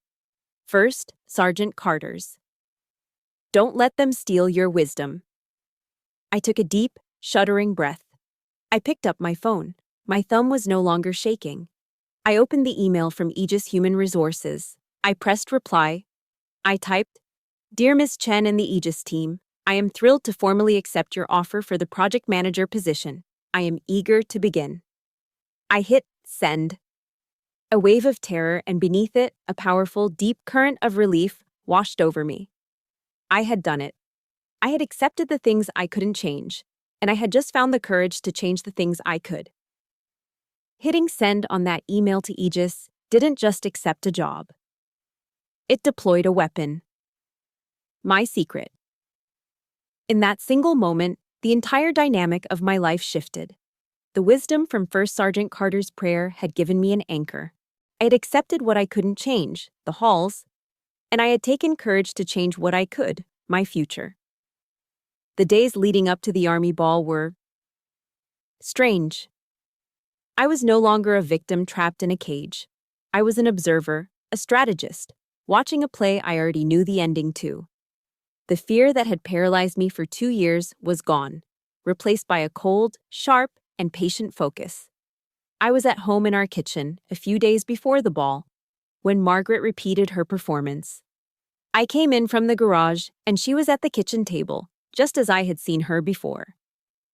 First, Sergeant Carter's. Don't let them steal your wisdom. I took a deep, shuddering breath. I picked up my phone. My thumb was no longer shaking. I opened the email from Aegis Human Resources. I pressed reply. I typed, Dear Ms. Chen and the Aegis team, I am thrilled to formally accept your offer for the project manager position. I am eager to begin. I hit send. A wave of terror, and beneath it, a powerful, deep current of relief washed over me. I had done it. I had accepted the things I couldn't change, and I had just found the courage to change the things I could. Hitting send on that email to Aegis didn't just accept a job. It deployed a weapon. My secret. In that single moment, the entire dynamic of my life shifted. The wisdom from First Sergeant Carter's prayer had given me an anchor. I had accepted what I couldn't change, the halls, and I had taken courage to change what I could, my future. The days leading up to the Army Ball were strange. I was no longer a victim trapped in a cage. I was an observer, a strategist, watching a play I already knew the ending to. The fear that had paralyzed me for 2 years was gone, replaced by a cold, sharp, and patient focus. I was at home in our kitchen, a few days before the ball, when Margaret repeated her performance. I came in from the garage, and she was at the kitchen table, just as I had seen her before.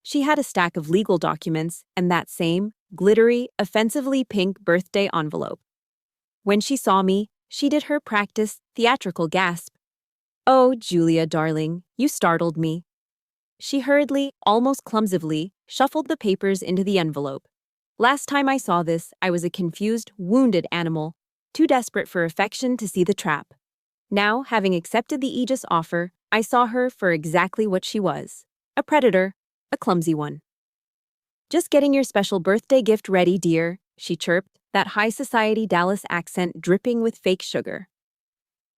She had a stack of legal documents and that same, glittery, offensively pink birthday envelope. When she saw me, she did her practiced, theatrical gasp. "Oh, Julia, darling, you startled me." She hurriedly, almost clumsily, shuffled the papers into the envelope. Last time I saw this, I was a confused, wounded animal, too desperate for affection to see the trap. Now, having accepted the Aegis offer, I saw her for exactly what she was. A predator, a clumsy one. "Just getting your special birthday gift ready, dear," she chirped, that high society Dallas accent dripping with fake sugar.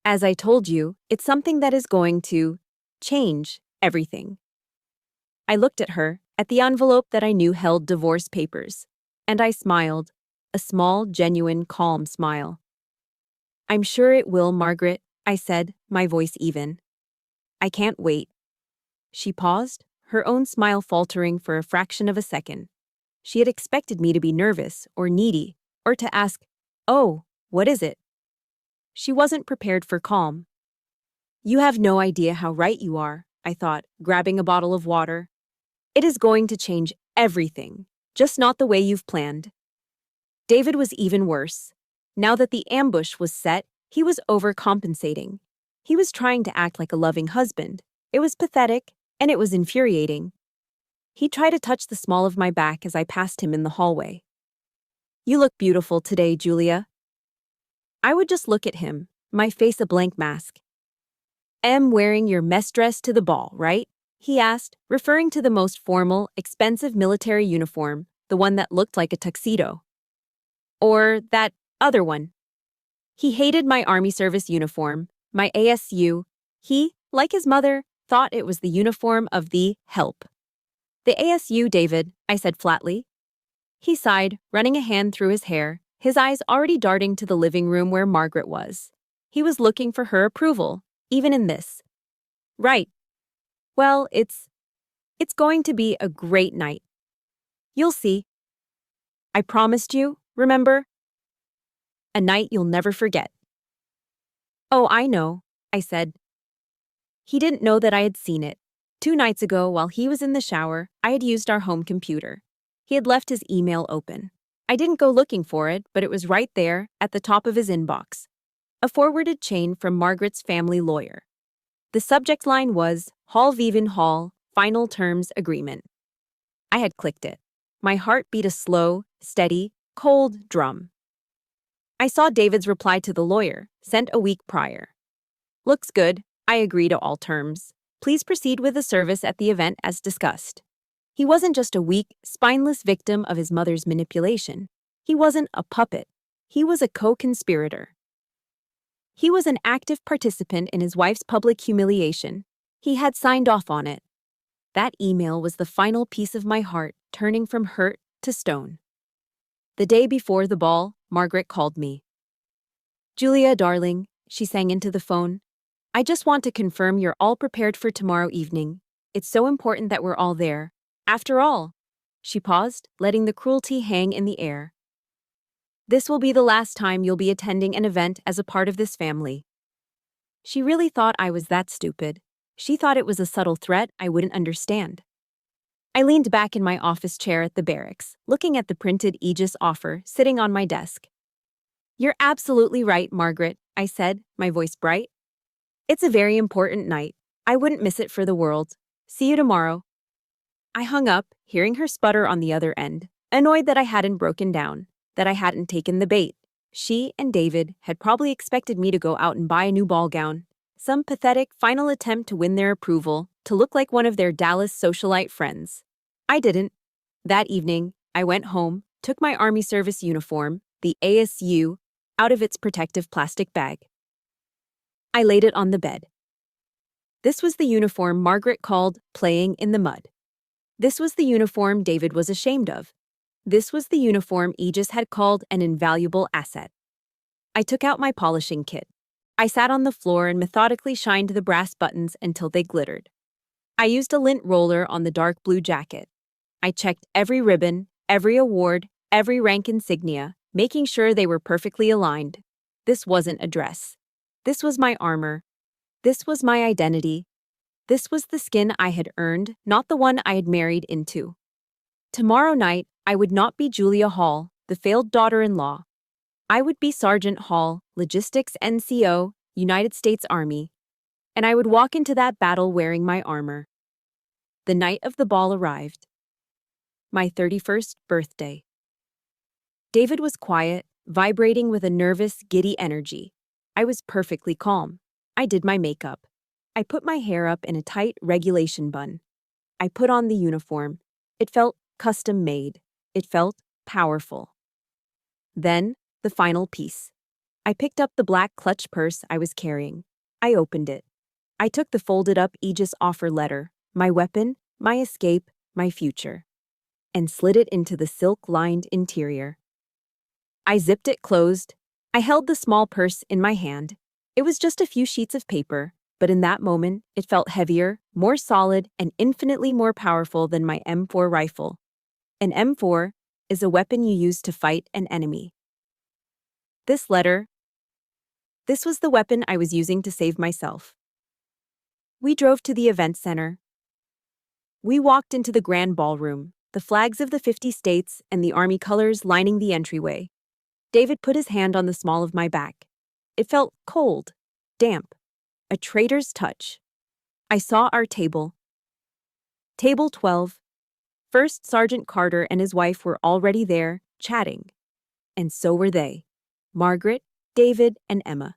"As I told you, it's something that is going to change everything." I looked at her, at the envelope that I knew held divorce papers, and I smiled, a small, genuine, calm smile. "I'm sure it will, Margaret," I said, my voice even. "I can't wait." She paused, her own smile faltering for a fraction of a second. She had expected me to be nervous or needy, or to ask, "Oh, what is it?" She wasn't prepared for calm. "You have no idea how right you are," I thought, grabbing a bottle of water. "It is going to change everything, just not the way you've planned." David was even worse. Now that the ambush was set, he was overcompensating. He was trying to act like a loving husband. It was pathetic, and it was infuriating. He tried to touch the small of my back as I passed him in the hallway. "You look beautiful today, Julia." I would just look at him, my face a blank mask. "Am wearing your mess dress to the ball, right?" he asked, referring to the most formal, expensive military uniform, the one that looked like a tuxedo. "Or that other one." He hated my Army service uniform, my ASU. He, like his mother, thought it was the uniform of the help. "The ASU, David," I said flatly. He sighed, running a hand through his hair, his eyes already darting to the living room where Margaret was. He was looking for her approval, even in this. "Right. Well, it's going to be a great night. You'll see. I promised you, remember? A night you'll never forget." "Oh, I know," I said. He didn't know that I had seen it. 2 nights ago, while he was in the shower, I had used our home computer. He had left his email open. I didn't go looking for it, but it was right there, at the top of his inbox. A forwarded chain from Margaret's family lawyer. The subject line was, "Hall Viven Hall, Final Terms Agreement." I had clicked it. My heart beat a slow, steady, cold drum. I saw David's reply to the lawyer, sent a week prior. "Looks good. I agree to all terms. Please proceed with the service at the event as discussed." He wasn't just a weak, spineless victim of his mother's manipulation. He wasn't a puppet. He was a co-conspirator. He was an active participant in his wife's public humiliation. He had signed off on it. That email was the final piece of my heart, turning from hurt to stone. The day before the ball, Margaret called me. "Julia, darling," she sang into the phone. "I just want to confirm you're all prepared for tomorrow evening. It's so important that we're all there. After all," she paused, letting the cruelty hang in the air, "this will be the last time you'll be attending an event as a part of this family." She really thought I was that stupid. She thought it was a subtle threat I wouldn't understand. I leaned back in my office chair at the barracks, looking at the printed Aegis offer sitting on my desk. "You're absolutely right, Margaret," I said, my voice bright. "It's a very important night. I wouldn't miss it for the world. See you tomorrow." I hung up, hearing her sputter on the other end, annoyed that I hadn't broken down, that I hadn't taken the bait. She and David had probably expected me to go out and buy a new ball gown, some pathetic final attempt to win their approval, to look like one of their Dallas socialite friends. I didn't. That evening, I went home, took my Army service uniform, the ASU, out of its protective plastic bag. I laid it on the bed. This was the uniform Margaret called playing in the mud. This was the uniform David was ashamed of. This was the uniform Aegis had called an invaluable asset. I took out my polishing kit. I sat on the floor and methodically shined the brass buttons until they glittered. I used a lint roller on the dark blue jacket. I checked every ribbon, every award, every rank insignia, making sure they were perfectly aligned. This wasn't a dress. This was my armor. This was my identity. This was the skin I had earned, not the one I had married into. Tomorrow night, I would not be Julia Hall, the failed daughter-in-law. I would be Sergeant Hall, Logistics NCO, United States Army, and I would walk into that battle wearing my armor. The night of the ball arrived. My 31st birthday. David was quiet, vibrating with a nervous, giddy energy. I was perfectly calm. I did my makeup. I put my hair up in a tight regulation bun. I put on the uniform. It felt custom-made. It felt powerful. Then, the final piece. I picked up the black clutch purse I was carrying. I opened it. I took the folded-up Aegis offer letter, my weapon, my escape, my future, and slid it into the silk-lined interior. I zipped it closed. I held the small purse in my hand. It was just a few sheets of paper, but in that moment, it felt heavier, more solid, and infinitely more powerful than my M4 rifle. An M4 is a weapon you use to fight an enemy. This was the weapon I was using to save myself. We drove to the event center. We walked into the grand ballroom, the flags of the 50 states and the Army colors lining the entryway. David put his hand on the small of my back. It felt cold, damp, a traitor's touch. I saw our table. Table 12. First Sergeant Carter and his wife were already there, chatting. And so were they. Margaret, David, and Emma.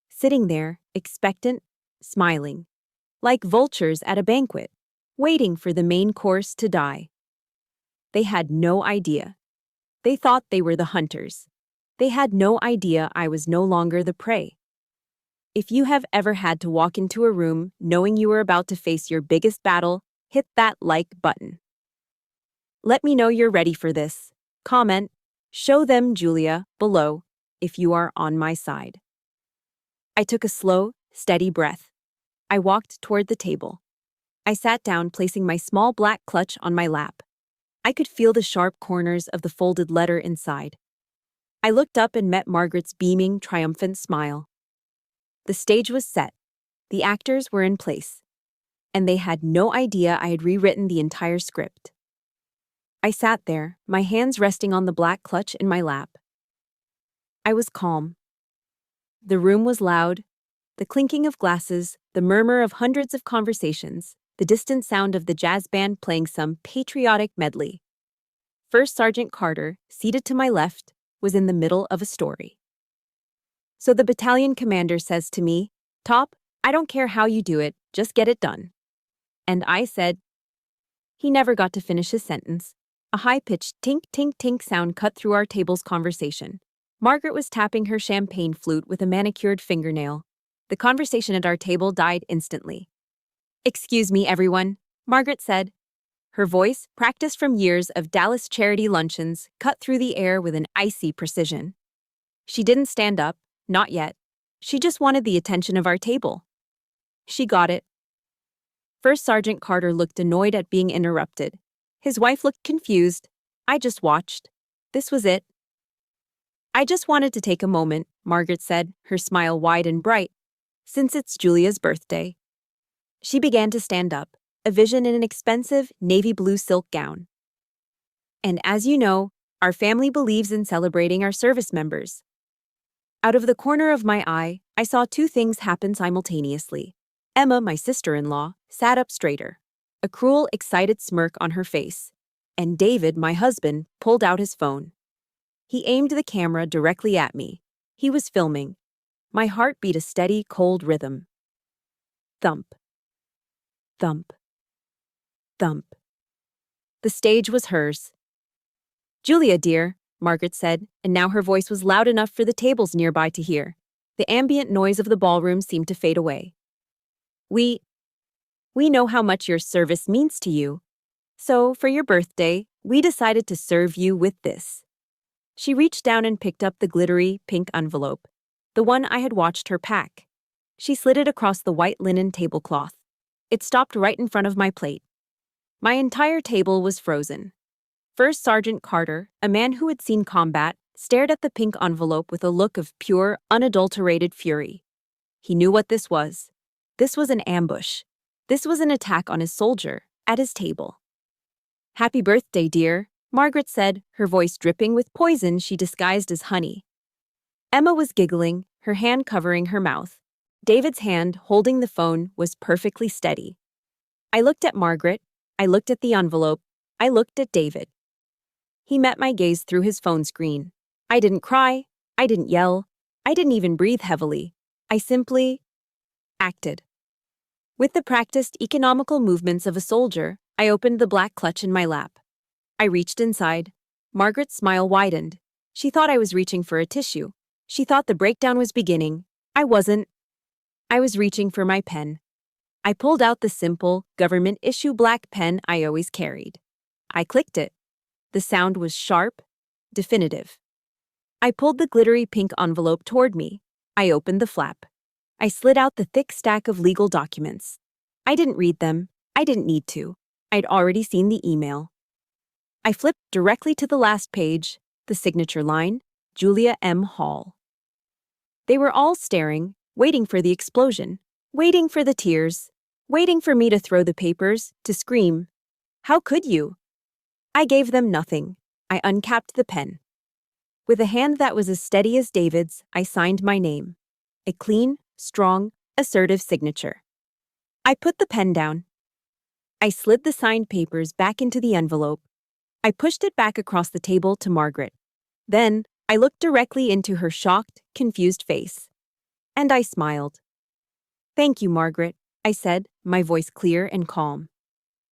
Sitting there, expectant, smiling. Like vultures at a banquet, waiting for the main course to die. They had no idea. They thought they were the hunters. They had no idea I was no longer the prey. If you have ever had to walk into a room knowing you were about to face your biggest battle, hit that like button. Let me know you're ready for this. Comment, show them Julia, below, if you are on my side. I took a slow, steady breath. I walked toward the table. I sat down, placing my small black clutch on my lap. I could feel the sharp corners of the folded letter inside. I looked up and met Margaret's beaming, triumphant smile. The stage was set. The actors were in place. And they had no idea I had rewritten the entire script. I sat there, my hands resting on the black clutch in my lap. I was calm. The room was loud. The clinking of glasses, the murmur of hundreds of conversations, the distant sound of the jazz band playing some patriotic medley. First Sergeant Carter, seated to my left, was in the middle of a story. So the battalion commander says to me, "Top, I don't care how you do it, just get it done." And I said, he never got to finish his sentence. A high-pitched tink-tink-tink sound cut through our table's conversation. Margaret was tapping her champagne flute with a manicured fingernail. The conversation at our table died instantly. "Excuse me, everyone," Margaret said. Her voice, practiced from years of Dallas charity luncheons, cut through the air with an icy precision. She didn't stand up, not yet. She just wanted the attention of our table. She got it. First Sergeant Carter looked annoyed at being interrupted. His wife looked confused. I just watched. This was it. "I just wanted to take a moment," Margaret said, her smile wide and bright, "since it's Julia's birthday." She began to stand up, a vision in an expensive navy blue silk gown. "And as you know, our family believes in celebrating our service members." Out of the corner of my eye, I saw two things happen simultaneously. Emma, my sister-in-law, sat up straighter, a cruel, excited smirk on her face, and David, my husband, pulled out his phone. He aimed the camera directly at me. He was filming. My heart beat a steady, cold rhythm. Thump. Thump. Thump. The stage was hers. "Julia, dear," Margaret said, and now her voice was loud enough for the tables nearby to hear. The ambient noise of the ballroom seemed to fade away. We know how much your service means to you. So, for your birthday, we decided to serve you with this." She reached down and picked up the glittery, pink envelope, the one I had watched her pack. She slid it across the white linen tablecloth. It stopped right in front of my plate. My entire table was frozen. First Sergeant Carter, a man who had seen combat, stared at the pink envelope with a look of pure, unadulterated fury. He knew what this was. This was an ambush. This was an attack on his soldier, at his table. "Happy birthday, dear," Margaret said, her voice dripping with poison she disguised as honey. Emma was giggling, her hand covering her mouth. David's hand, holding the phone, was perfectly steady. I looked at Margaret. I looked at the envelope. I looked at David. He met my gaze through his phone screen. I didn't cry. I didn't yell. I didn't even breathe heavily. I simply acted. With the practiced economical movements of a soldier, I opened the black clutch in my lap. I reached inside. Margaret's smile widened. She thought I was reaching for a tissue. She thought the breakdown was beginning. I wasn't. I was reaching for my pen. I pulled out the simple, government-issue black pen I always carried. I clicked it. The sound was sharp, definitive. I pulled the glittery pink envelope toward me. I opened the flap. I slid out the thick stack of legal documents. I didn't read them. I didn't need to. I'd already seen the email. I flipped directly to the last page, the signature line, Julia M. Hall. They were all staring, waiting for the explosion, waiting for the tears, waiting for me to throw the papers, to scream. How could you? I gave them nothing. I uncapped the pen. With a hand that was as steady as David's, I signed my name. A clean, strong, assertive signature. I put the pen down. I slid the signed papers back into the envelope. I pushed it back across the table to Margaret. Then, I looked directly into her shocked, confused face. And I smiled. "Thank you, Margaret," I said, my voice clear and calm.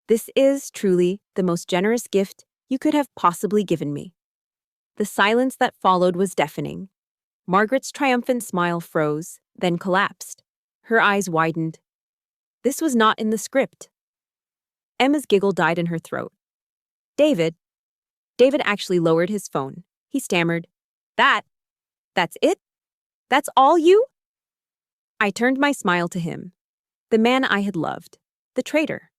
"This is, truly, the most generous gift you could have possibly given me." The silence that followed was deafening. Margaret's triumphant smile froze, then collapsed. Her eyes widened. This was not in the script. Emma's giggle died in her throat. David actually lowered his phone. He stammered, That's it? That's all you?" I turned my smile to him. The man I had loved. The traitor.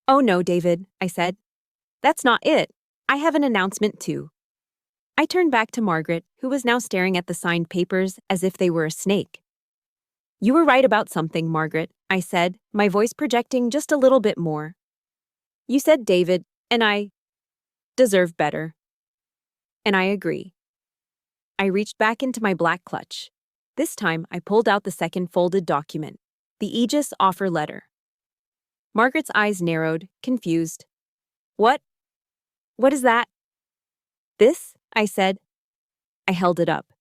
"Oh no, David," I said. "That's not it. I have an announcement too." I turned back to Margaret, who was now staring at the signed papers as if they were a snake. "You were right about something, Margaret," I said, my voice projecting just a little bit more. "You said David, and I deserve better. And I agree." I reached back into my black clutch. This time, I pulled out the second folded document, the Aegis offer letter. Margaret's eyes narrowed, confused. What is that?" "This," I said. I held it up.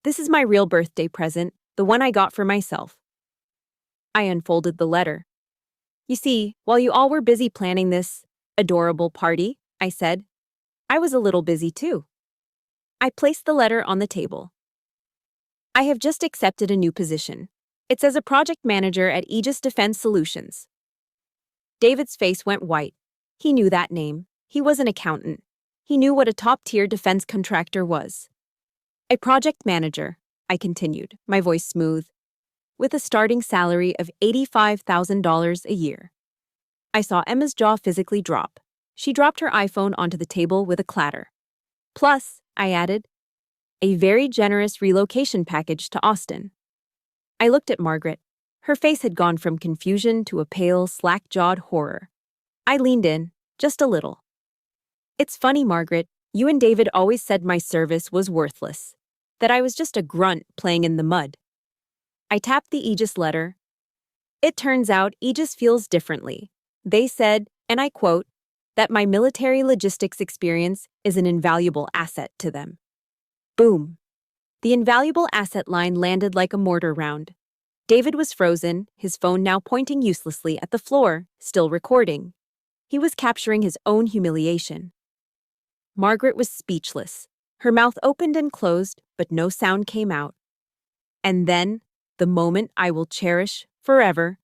"This is my real birthday present, the one I got for myself." I unfolded the letter. "You see, while you all were busy planning this adorable party," I said, "I was a little busy too." I placed the letter on the table. "I have just accepted a new position. It's as a project manager at Aegis Defense Solutions." David's face went white. He knew that name. He was an accountant. He knew what a top-tier defense contractor was. "A project manager," I continued, my voice smooth, "with a starting salary of $85,000 a year." I saw Emma's jaw physically drop. She dropped her iPhone onto the table with a clatter. "Plus," I added, "a very generous relocation package to Austin." I looked at Margaret. Her face had gone from confusion to a pale, slack-jawed horror. I leaned in, just a little. "It's funny, Margaret, you and David always said my service was worthless, that I was just a grunt playing in the mud." I tapped the Aegis letter. "It turns out Aegis feels differently. They said, and I quote, that my military logistics experience is an invaluable asset to them." Boom. The invaluable asset line landed like a mortar round. David was frozen, his phone now pointing uselessly at the floor, still recording. He was capturing his own humiliation. Margaret was speechless. Her mouth opened and closed, but no sound came out. And then, the moment I will cherish forever.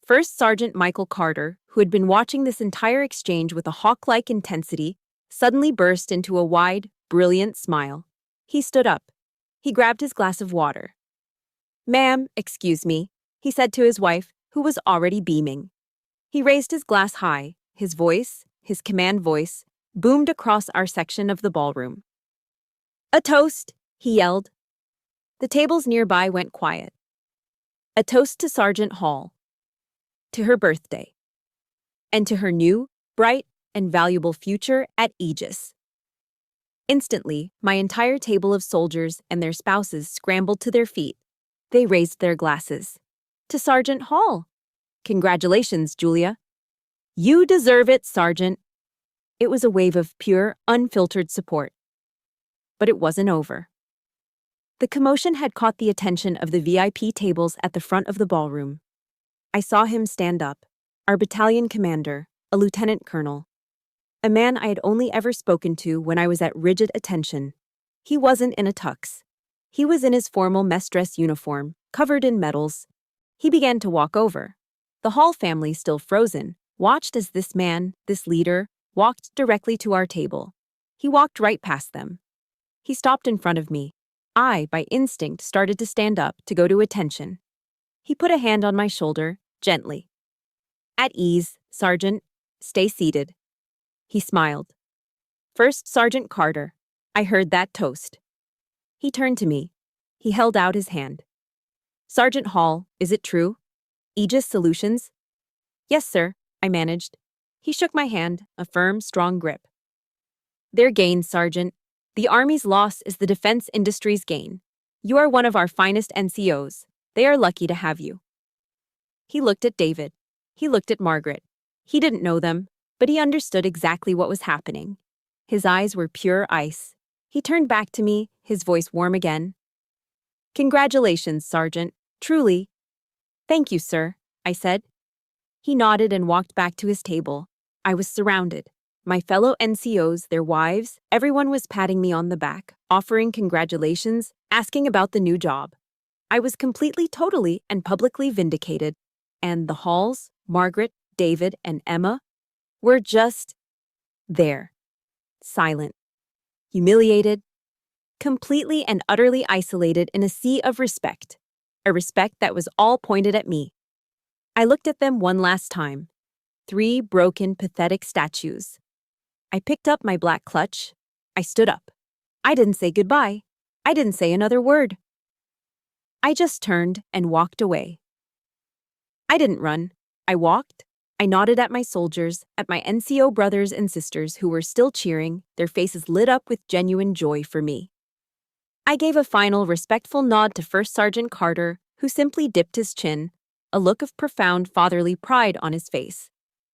First Sergeant Michael Carter, who had been watching this entire exchange with a hawk-like intensity, suddenly burst into a wide, brilliant smile. He stood up. He grabbed his glass of water. "Ma'am, excuse me," he said to his wife, who was already beaming. He raised his glass high. His voice, his command voice, boomed across our section of the ballroom. "A toast," he yelled. The tables nearby went quiet. "A toast to Sergeant Hall. To her birthday. And to her new, bright, and valuable future at Aegis. Instantly, my entire table of soldiers and their spouses scrambled to their feet. They raised their glasses. To Sergeant Hall. Congratulations, Julia. You deserve it, Sergeant. It was a wave of pure, unfiltered support. But it wasn't over. The commotion had caught the attention of the VIP tables at the front of the ballroom. I saw him stand up, our battalion commander, a lieutenant colonel. A man I had only ever spoken to when I was at rigid attention. He wasn't in a tux. He was in his formal mess dress uniform, covered in medals. He began to walk over. The Hall family, still frozen, watched as this man, this leader, walked directly to our table. He walked right past them. He stopped in front of me. I, by instinct, started to stand up to go to attention. He put a hand on my shoulder, gently. At ease, Sergeant. Stay seated. He smiled. First Sergeant Carter. I heard that toast. He turned to me. He held out his hand. Sergeant Hall, is it true? Aegis Solutions? Yes, sir, I managed. He shook my hand, a firm, strong grip. Their gain, Sergeant. The Army's loss is the defense industry's gain. You are one of our finest NCOs. They are lucky to have you. He looked at David. He looked at Margaret. He didn't know them, but he understood exactly what was happening. His eyes were pure ice. He turned back to me, his voice warm again. Congratulations, Sergeant. Truly. Thank you, sir, I said. He nodded and walked back to his table. I was surrounded. My fellow NCOs, their wives, everyone was patting me on the back, offering congratulations, asking about the new job. I was completely, totally, and publicly vindicated. And the Halls, Margaret, David, and Emma, were just there. Silent. Humiliated. Completely and utterly isolated in a sea of respect. A respect that was all pointed at me. I looked at them one last time. 3 broken, pathetic statues. I picked up my black clutch. I stood up. I didn't say goodbye. I didn't say another word. I just turned and walked away. I didn't run. I walked. I nodded at my soldiers, at my NCO brothers and sisters who were still cheering, their faces lit up with genuine joy for me. I gave a final respectful nod to First Sergeant Carter, who simply dipped his chin, a look of profound fatherly pride on his face.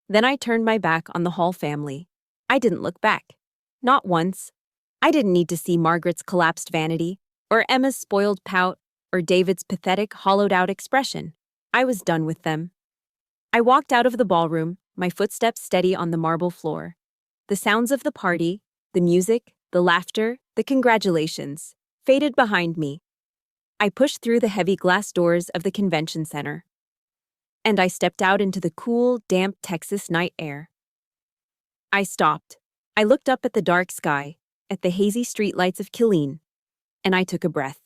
Then I turned my back on the Hall family. I didn't look back. Not once. I didn't need to see Margaret's collapsed vanity, or Emma's spoiled pout, or David's pathetic, hollowed-out expression. I was done with them. I walked out of the ballroom, my footsteps steady on the marble floor. The sounds of the party, the music, the laughter, the congratulations, faded behind me. I pushed through the heavy glass doors of the convention center. And I stepped out into the cool, damp Texas night air. I stopped. I looked up at the dark sky, at the hazy streetlights of Killeen, and I took a breath.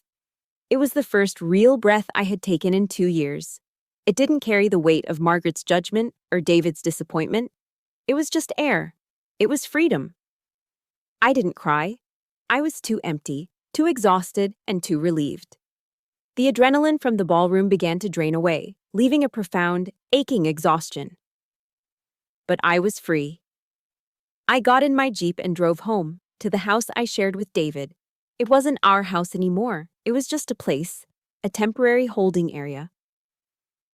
It was the first real breath I had taken in 2 years. It didn't carry the weight of Margaret's judgment or David's disappointment. It was just air. It was freedom. I didn't cry. I was too empty, too exhausted, and too relieved. The adrenaline from the ballroom began to drain away, leaving a profound, aching exhaustion. But I was free. I got in my Jeep and drove home, to the house I shared with David. It wasn't our house anymore. It was just a place, a temporary holding area.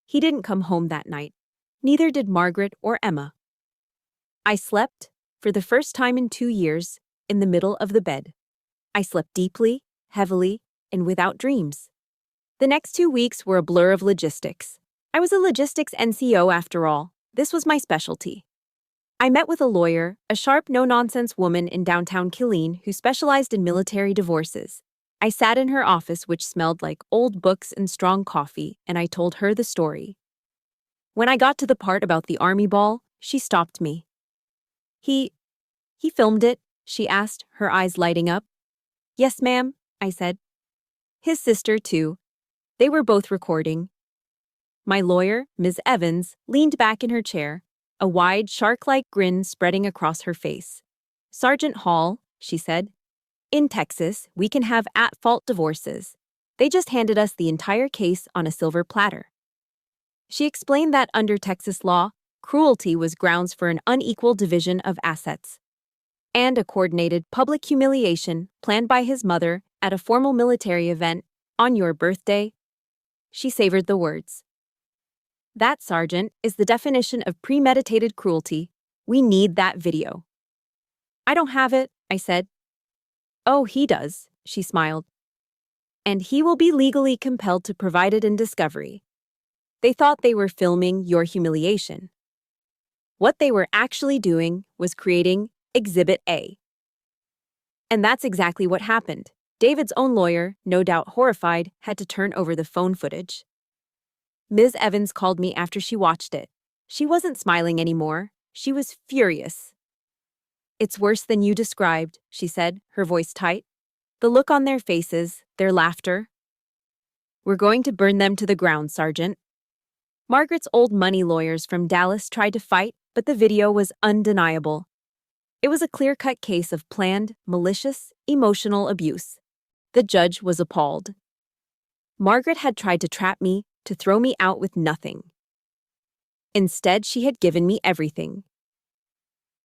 He didn't come home that night. Neither did Margaret or Emma. I slept, for the first time in 2 years, in the middle of the bed. I slept deeply, heavily, and without dreams. The next 2 weeks were a blur of logistics. I was a logistics NCO after all. This was my specialty. I met with a lawyer, a sharp, no-nonsense woman in downtown Killeen who specialized in military divorces. I sat in her office, which smelled like old books and strong coffee, and I told her the story. When I got to the part about the army ball, she stopped me. He filmed it, she asked, her eyes lighting up. Yes, ma'am, I said. His sister, too. They were both recording. My lawyer, Ms. Evans, leaned back in her chair, a wide, shark-like grin spreading across her face. Sergeant Hall, she said. In Texas, we can have at-fault divorces. They just handed us the entire case on a silver platter. She explained that under Texas law, cruelty was grounds for an unequal division of assets, and a coordinated public humiliation planned by his mother at a formal military event on your birthday. She savored the words. That, Sergeant, is the definition of premeditated cruelty. We need that video. I don't have it, I said. Oh, he does, she smiled. And he will be legally compelled to provide it in discovery. They thought they were filming your humiliation. What they were actually doing was creating Exhibit A. And that's exactly what happened. David's own lawyer, no doubt horrified, had to turn over the phone footage. Ms. Evans called me after she watched it. She wasn't smiling anymore. She was furious. It's worse than you described, she said, her voice tight. The look on their faces, their laughter. We're going to burn them to the ground, Sergeant. Margaret's old money lawyers from Dallas tried to fight, but the video was undeniable. It was a clear-cut case of planned, malicious, emotional abuse. The judge was appalled. Margaret had tried to trap me, to throw me out with nothing. Instead, she had given me everything.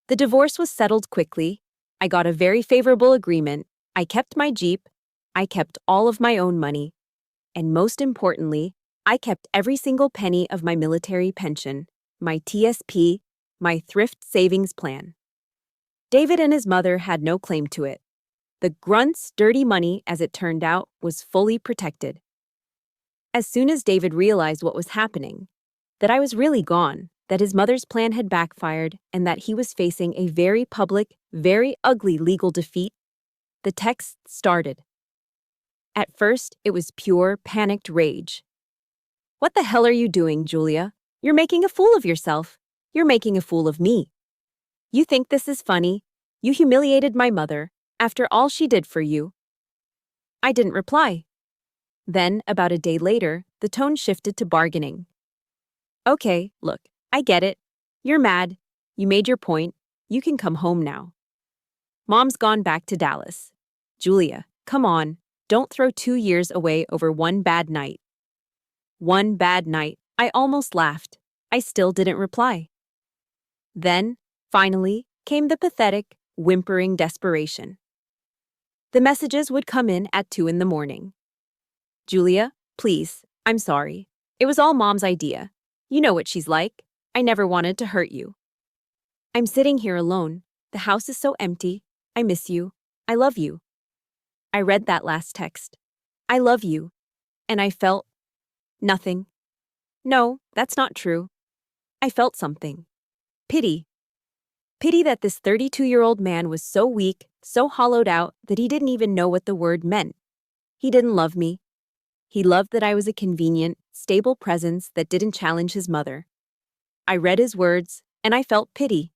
The divorce was settled quickly. I got a very favorable agreement. I kept my Jeep. I kept all of my own money. And most importantly, I kept every single penny of my military pension, my TSP, my thrift savings plan. David and his mother had no claim to it. The grunt's dirty money, as it turned out, was fully protected. As soon as David realized what was happening, that I was really gone, that his mother's plan had backfired, and that he was facing a very public, very ugly legal defeat, the text started. At first, it was pure, panicked rage. What the hell are you doing, Julia? You're making a fool of yourself. You're making a fool of me. You think this is funny? You humiliated my mother, after all she did for you. I didn't reply. Then, about a day later, the tone shifted to bargaining. Okay, look, I get it. You're mad. You made your point. You can come home now. Mom's gone back to Dallas. Julia, come on. Don't throw 2 years away over one bad night. One bad night. I almost laughed. I still didn't reply. Then, finally, came the pathetic, whimpering desperation. The messages would come in at 2 a.m. Julia, please, I'm sorry. It was all Mom's idea. You know what she's like. I never wanted to hurt you. I'm sitting here alone. The house is so empty. I miss you. I love you. I read that last text. I love you. And I felt nothing. No, that's not true. I felt something. Pity. Pity that this 32-year-old man was so weak, so hollowed out, that he didn't even know what the word meant. He didn't love me. He loved that I was a convenient, stable presence that didn't challenge his mother. I read his words, and I felt pity,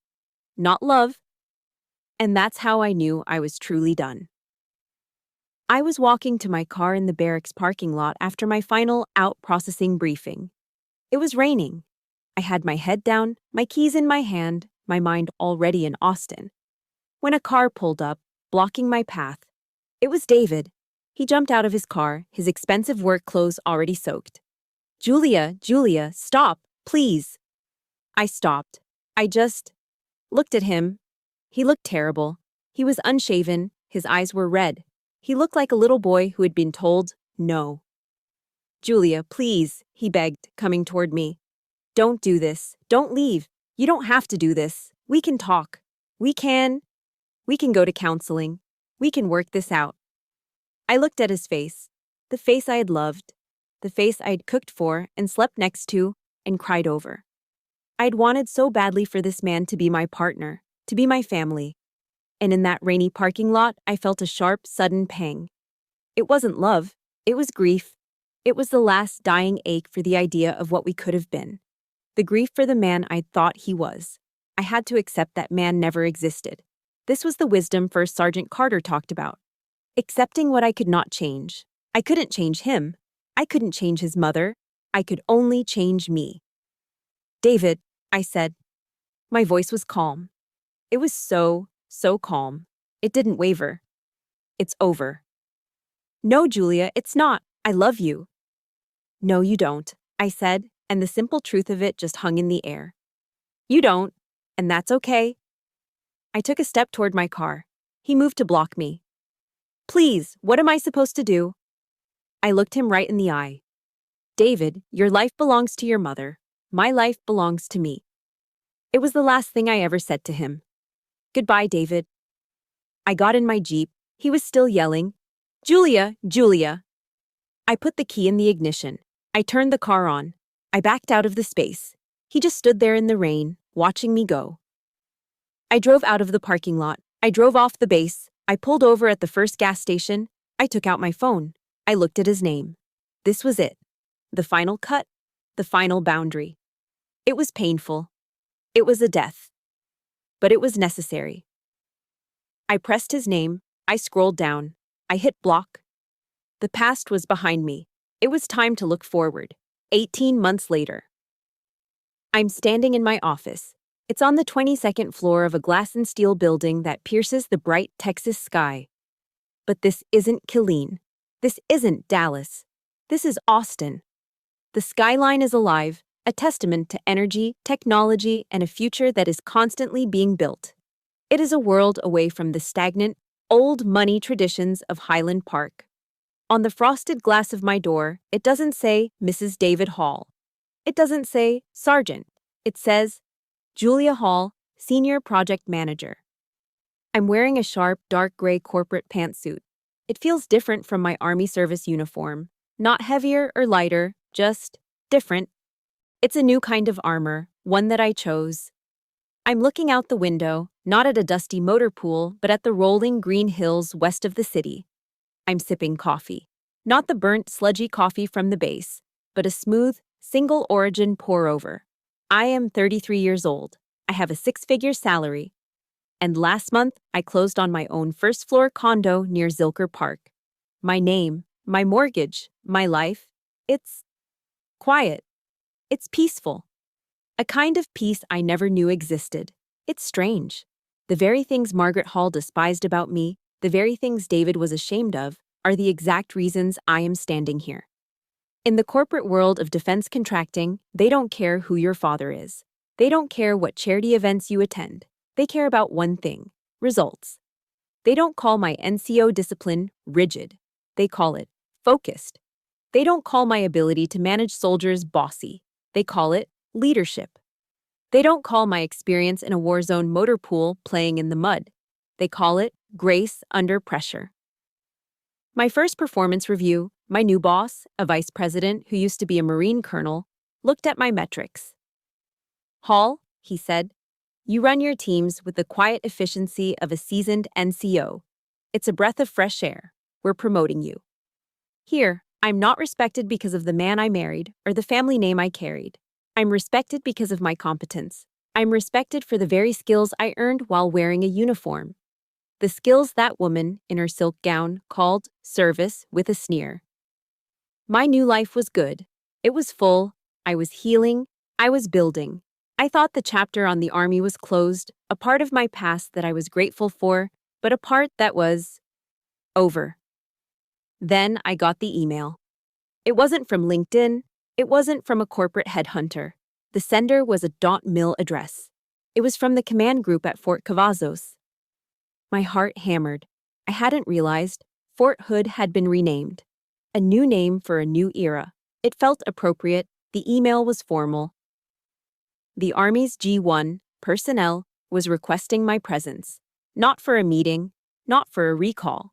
not love. And that's how I knew I was truly done. I was walking to my car in the barracks parking lot after my final out-processing briefing. It was raining. I had my head down, my keys in my hand, my mind already in Austin, when a car pulled up, blocking my path. It was David. He jumped out of his car, his expensive work clothes already soaked. Julia, stop, please. I stopped. I just looked at him. He looked terrible. He was unshaven. His eyes were red. He looked like a little boy who had been told no. Julia, please, he begged, coming toward me. Don't do this. Don't leave. You don't have to do this. We can talk. We can go to counseling. We can work this out. I looked at his face, the face I had loved, the face I'd cooked for and slept next to and cried over. I'd wanted so badly for this man to be my partner, to be my family. And in that rainy parking lot, I felt a sharp, sudden pang. It wasn't love. It was grief. It was the last dying ache for the idea of what we could have been. The grief for the man I'd thought he was. I had to accept that man never existed. This was the wisdom First Sergeant Carter talked about. Accepting what I could not change. I couldn't change him. I couldn't change his mother. I could only change me. David, I said. My voice was calm. It was so calm. It didn't waver. It's over. No, Julia, it's not. I love you. No, you don't, I said, and the simple truth of it just hung in the air. You don't, and that's okay. I took a step toward my car. He moved to block me. Please, what am I supposed to do? I looked him right in the eye. David, your life belongs to your mother. My life belongs to me. It was the last thing I ever said to him. Goodbye, David. I got in my Jeep. He was still yelling, Julia, Julia. I put the key in the ignition. I turned the car on. I backed out of the space. He just stood there in the rain, watching me go. I drove out of the parking lot. I drove off the base. I pulled over at the first gas station. I took out my phone. I looked at his name. This was it. The final cut. The final boundary. It was painful. It was a death. But it was necessary. I pressed his name. I scrolled down. I hit block. The past was behind me. It was time to look forward. 18 months later. I'm standing in my office. It's on the 22nd floor of a glass and steel building that pierces the bright Texas sky. But this isn't Killeen. This isn't Dallas. This is Austin. The skyline is alive, a testament to energy, technology, and a future that is constantly being built. It is a world away from the stagnant, old money traditions of Highland Park. On the frosted glass of my door, it doesn't say Mrs. David Hall. It doesn't say Sergeant. It says Julia Hall, Senior Project Manager. I'm wearing a sharp, dark gray corporate pantsuit. It feels different from my Army service uniform. Not heavier or lighter, just different. It's a new kind of armor, one that I chose. I'm looking out the window, not at a dusty motor pool, but at the rolling green hills west of the city. I'm sipping coffee. Not the burnt, sludgy coffee from the base, but a smooth, single-origin pour-over. I am 33 years old. I have a six-figure salary. And last month, I closed on my own first-floor condo near Zilker Park. My name, my mortgage, my life, it's quiet. It's peaceful. A kind of peace I never knew existed. It's strange. The very things Margaret Hall despised about me, the very things David was ashamed of, are the exact reasons I am standing here. In the corporate world of defense contracting, they don't care who your father is. They don't care what charity events you attend. They care about one thing: results. They don't call my NCO discipline rigid. They call it focused. They don't call my ability to manage soldiers bossy. They call it leadership. They don't call my experience in a war zone motor pool playing in the mud. They call it grace under pressure. My first performance review, my new boss, a vice president who used to be a Marine colonel, looked at my metrics. Hall, he said, you run your teams with the quiet efficiency of a seasoned NCO. It's a breath of fresh air. We're promoting you. Here, I'm not respected because of the man I married or the family name I carried. I'm respected because of my competence. I'm respected for the very skills I earned while wearing a uniform. The skills that woman, in her silk gown, called service with a sneer. My new life was good. It was full. I was healing. I was building. I thought the chapter on the Army was closed, a part of my past that I was grateful for, but a part that was over. Then I got the email. It wasn't from LinkedIn. It wasn't from a corporate headhunter. The sender was a .mil address. It was from the command group at Fort Cavazos. My heart hammered. I hadn't realized Fort Hood had been renamed. A new name for a new era. It felt appropriate. The email was formal. The Army's G1 personnel was requesting my presence. Not for a meeting, not for a recall.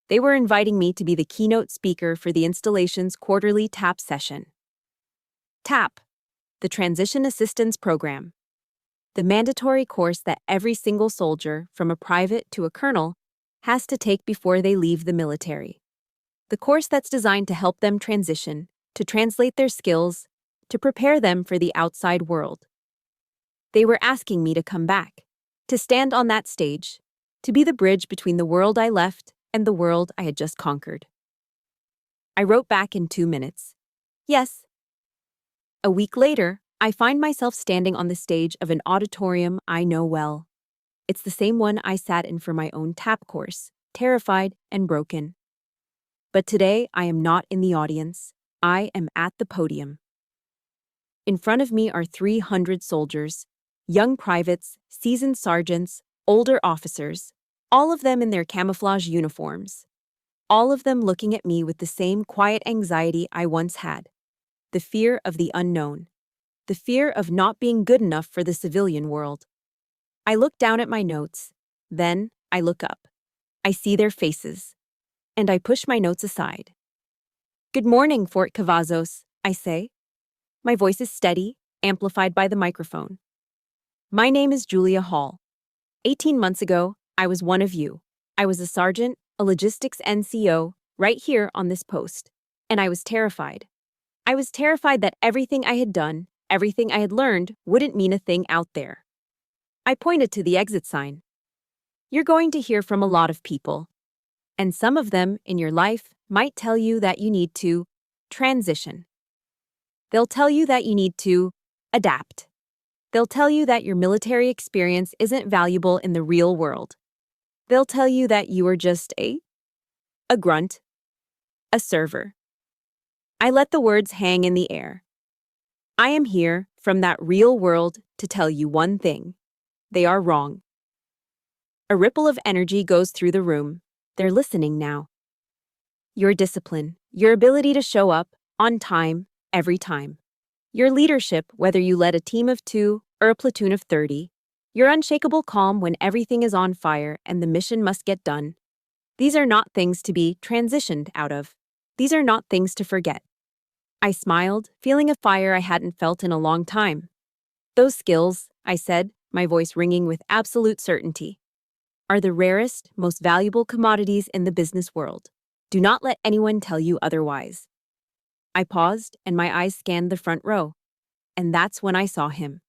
They were inviting me to be the keynote speaker for the installation's quarterly TAP session. TAP, the Transition Assistance Program. The mandatory course that every single soldier, from a private to a colonel, has to take before they leave the military. The course that's designed to help them transition, to translate their skills, to prepare them for the outside world. They were asking me to come back, to stand on that stage, to be the bridge between the world I left and the world I had just conquered. I wrote back in 2 minutes. Yes. A week later, I find myself standing on the stage of an auditorium I know well. It's the same one I sat in for my own TAP course, terrified and broken. But today, I am not in the audience. I am at the podium. In front of me are 300 soldiers. Young privates, seasoned sergeants, older officers, all of them in their camouflage uniforms. All of them looking at me with the same quiet anxiety I once had. The fear of the unknown. The fear of not being good enough for the civilian world. I look down at my notes. Then I look up. I see their faces. And I push my notes aside. "Good morning, Fort Cavazos," I say. My voice is steady, amplified by the microphone. "My name is Julia Hall. 18 months ago, I was one of you. I was a sergeant, a logistics NCO, right here on this post. And I was terrified. I was terrified that everything I had done, everything I had learned, wouldn't mean a thing out there." I pointed to the exit sign. "You're going to hear from a lot of people. And some of them in your life might tell you that you need to transition. They'll tell you that you need to adapt. They'll tell you that your military experience isn't valuable in the real world. They'll tell you that you are just a grunt, a server." I let the words hang in the air. I am here from that real world to tell you one thing. They are wrong. A ripple of energy goes through the room. They're listening now. Your discipline, your ability to show up on time, every time. Your leadership, whether you led a team of 2 or a platoon of 30. Your unshakable calm when everything is on fire and the mission must get done. These are not things to be transitioned out of. These are not things to forget. I smiled, feeling a fire I hadn't felt in a long time. "Those skills," I said, my voice ringing with absolute certainty, "are the rarest, most valuable commodities in the business world. Do not let anyone tell you otherwise." I paused, and my eyes scanned the front row. And that's when I saw him.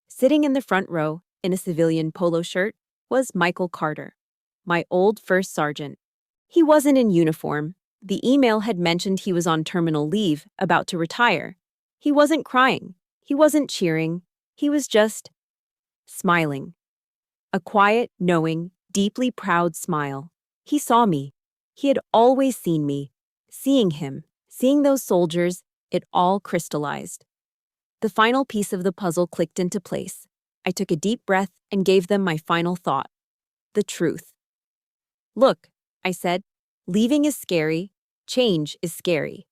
Sitting in the front row, in a civilian polo shirt, was Michael Carter, my old first sergeant. He wasn't in uniform. The email had mentioned he was on terminal leave, about to retire. He wasn't crying. He wasn't cheering. He was just smiling. A quiet, knowing, deeply proud smile. He saw me. He had always seen me. Seeing him, seeing those soldiers, it all crystallized. The final piece of the puzzle clicked into place. I took a deep breath and gave them my final thought. The truth. "Look," I said, "leaving is scary. Change is scary.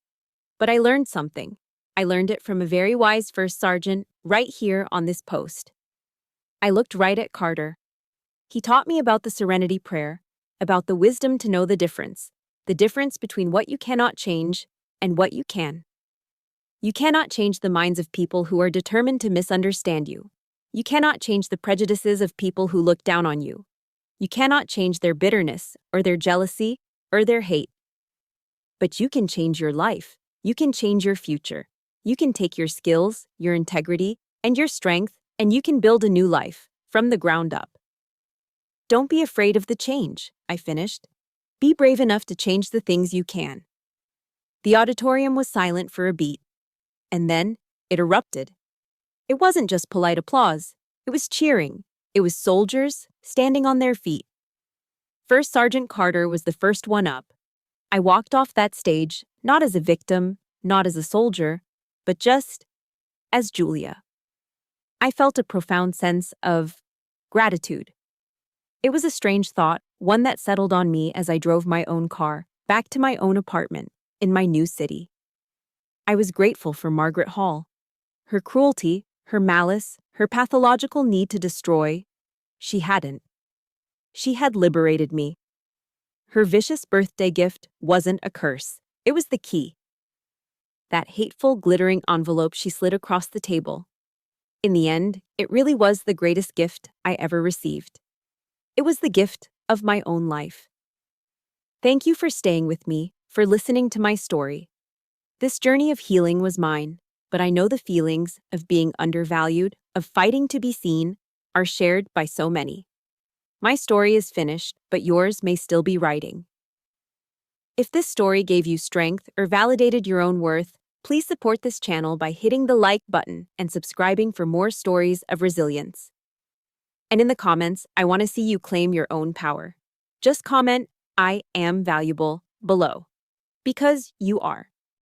But I learned something. I learned it from a very wise first sergeant right here on this post." I looked right at Carter. He taught me about the serenity prayer, about the wisdom to know the difference between what you cannot change and what you can. You cannot change the minds of people who are determined to misunderstand you. You cannot change the prejudices of people who look down on you. You cannot change their bitterness or their jealousy or their hate. But you can change your life. You can change your future. You can take your skills, your integrity, and your strength, and you can build a new life from the ground up. Don't be afraid of the change, I finished. Be brave enough to change the things you can. The auditorium was silent for a beat. And then it erupted. It wasn't just polite applause. It was cheering. It was soldiers standing on their feet. First Sergeant Carter was the first one up. I walked off that stage, not as a victim, not as a soldier, but just as Julia. I felt a profound sense of gratitude. It was a strange thought, one that settled on me as I drove my own car back to my own apartment in my new city. I was grateful for Margaret Hall. Her cruelty, her malice, her pathological need to destroy, she hadn't. She had liberated me. Her vicious birthday gift wasn't a curse. It was the key. That hateful, glittering envelope she slid across the table. In the end, it really was the greatest gift I ever received. It was the gift of my own life. Thank you for staying with me, for listening to my story. This journey of healing was mine, but I know the feelings of being undervalued, of fighting to be seen, are shared by so many. My story is finished, but yours may still be writing. If this story gave you strength or validated your own worth, please support this channel by hitting the like button and subscribing for more stories of resilience. And in the comments, I want to see you claim your own power. Just comment, "I am valuable," below. Because you are.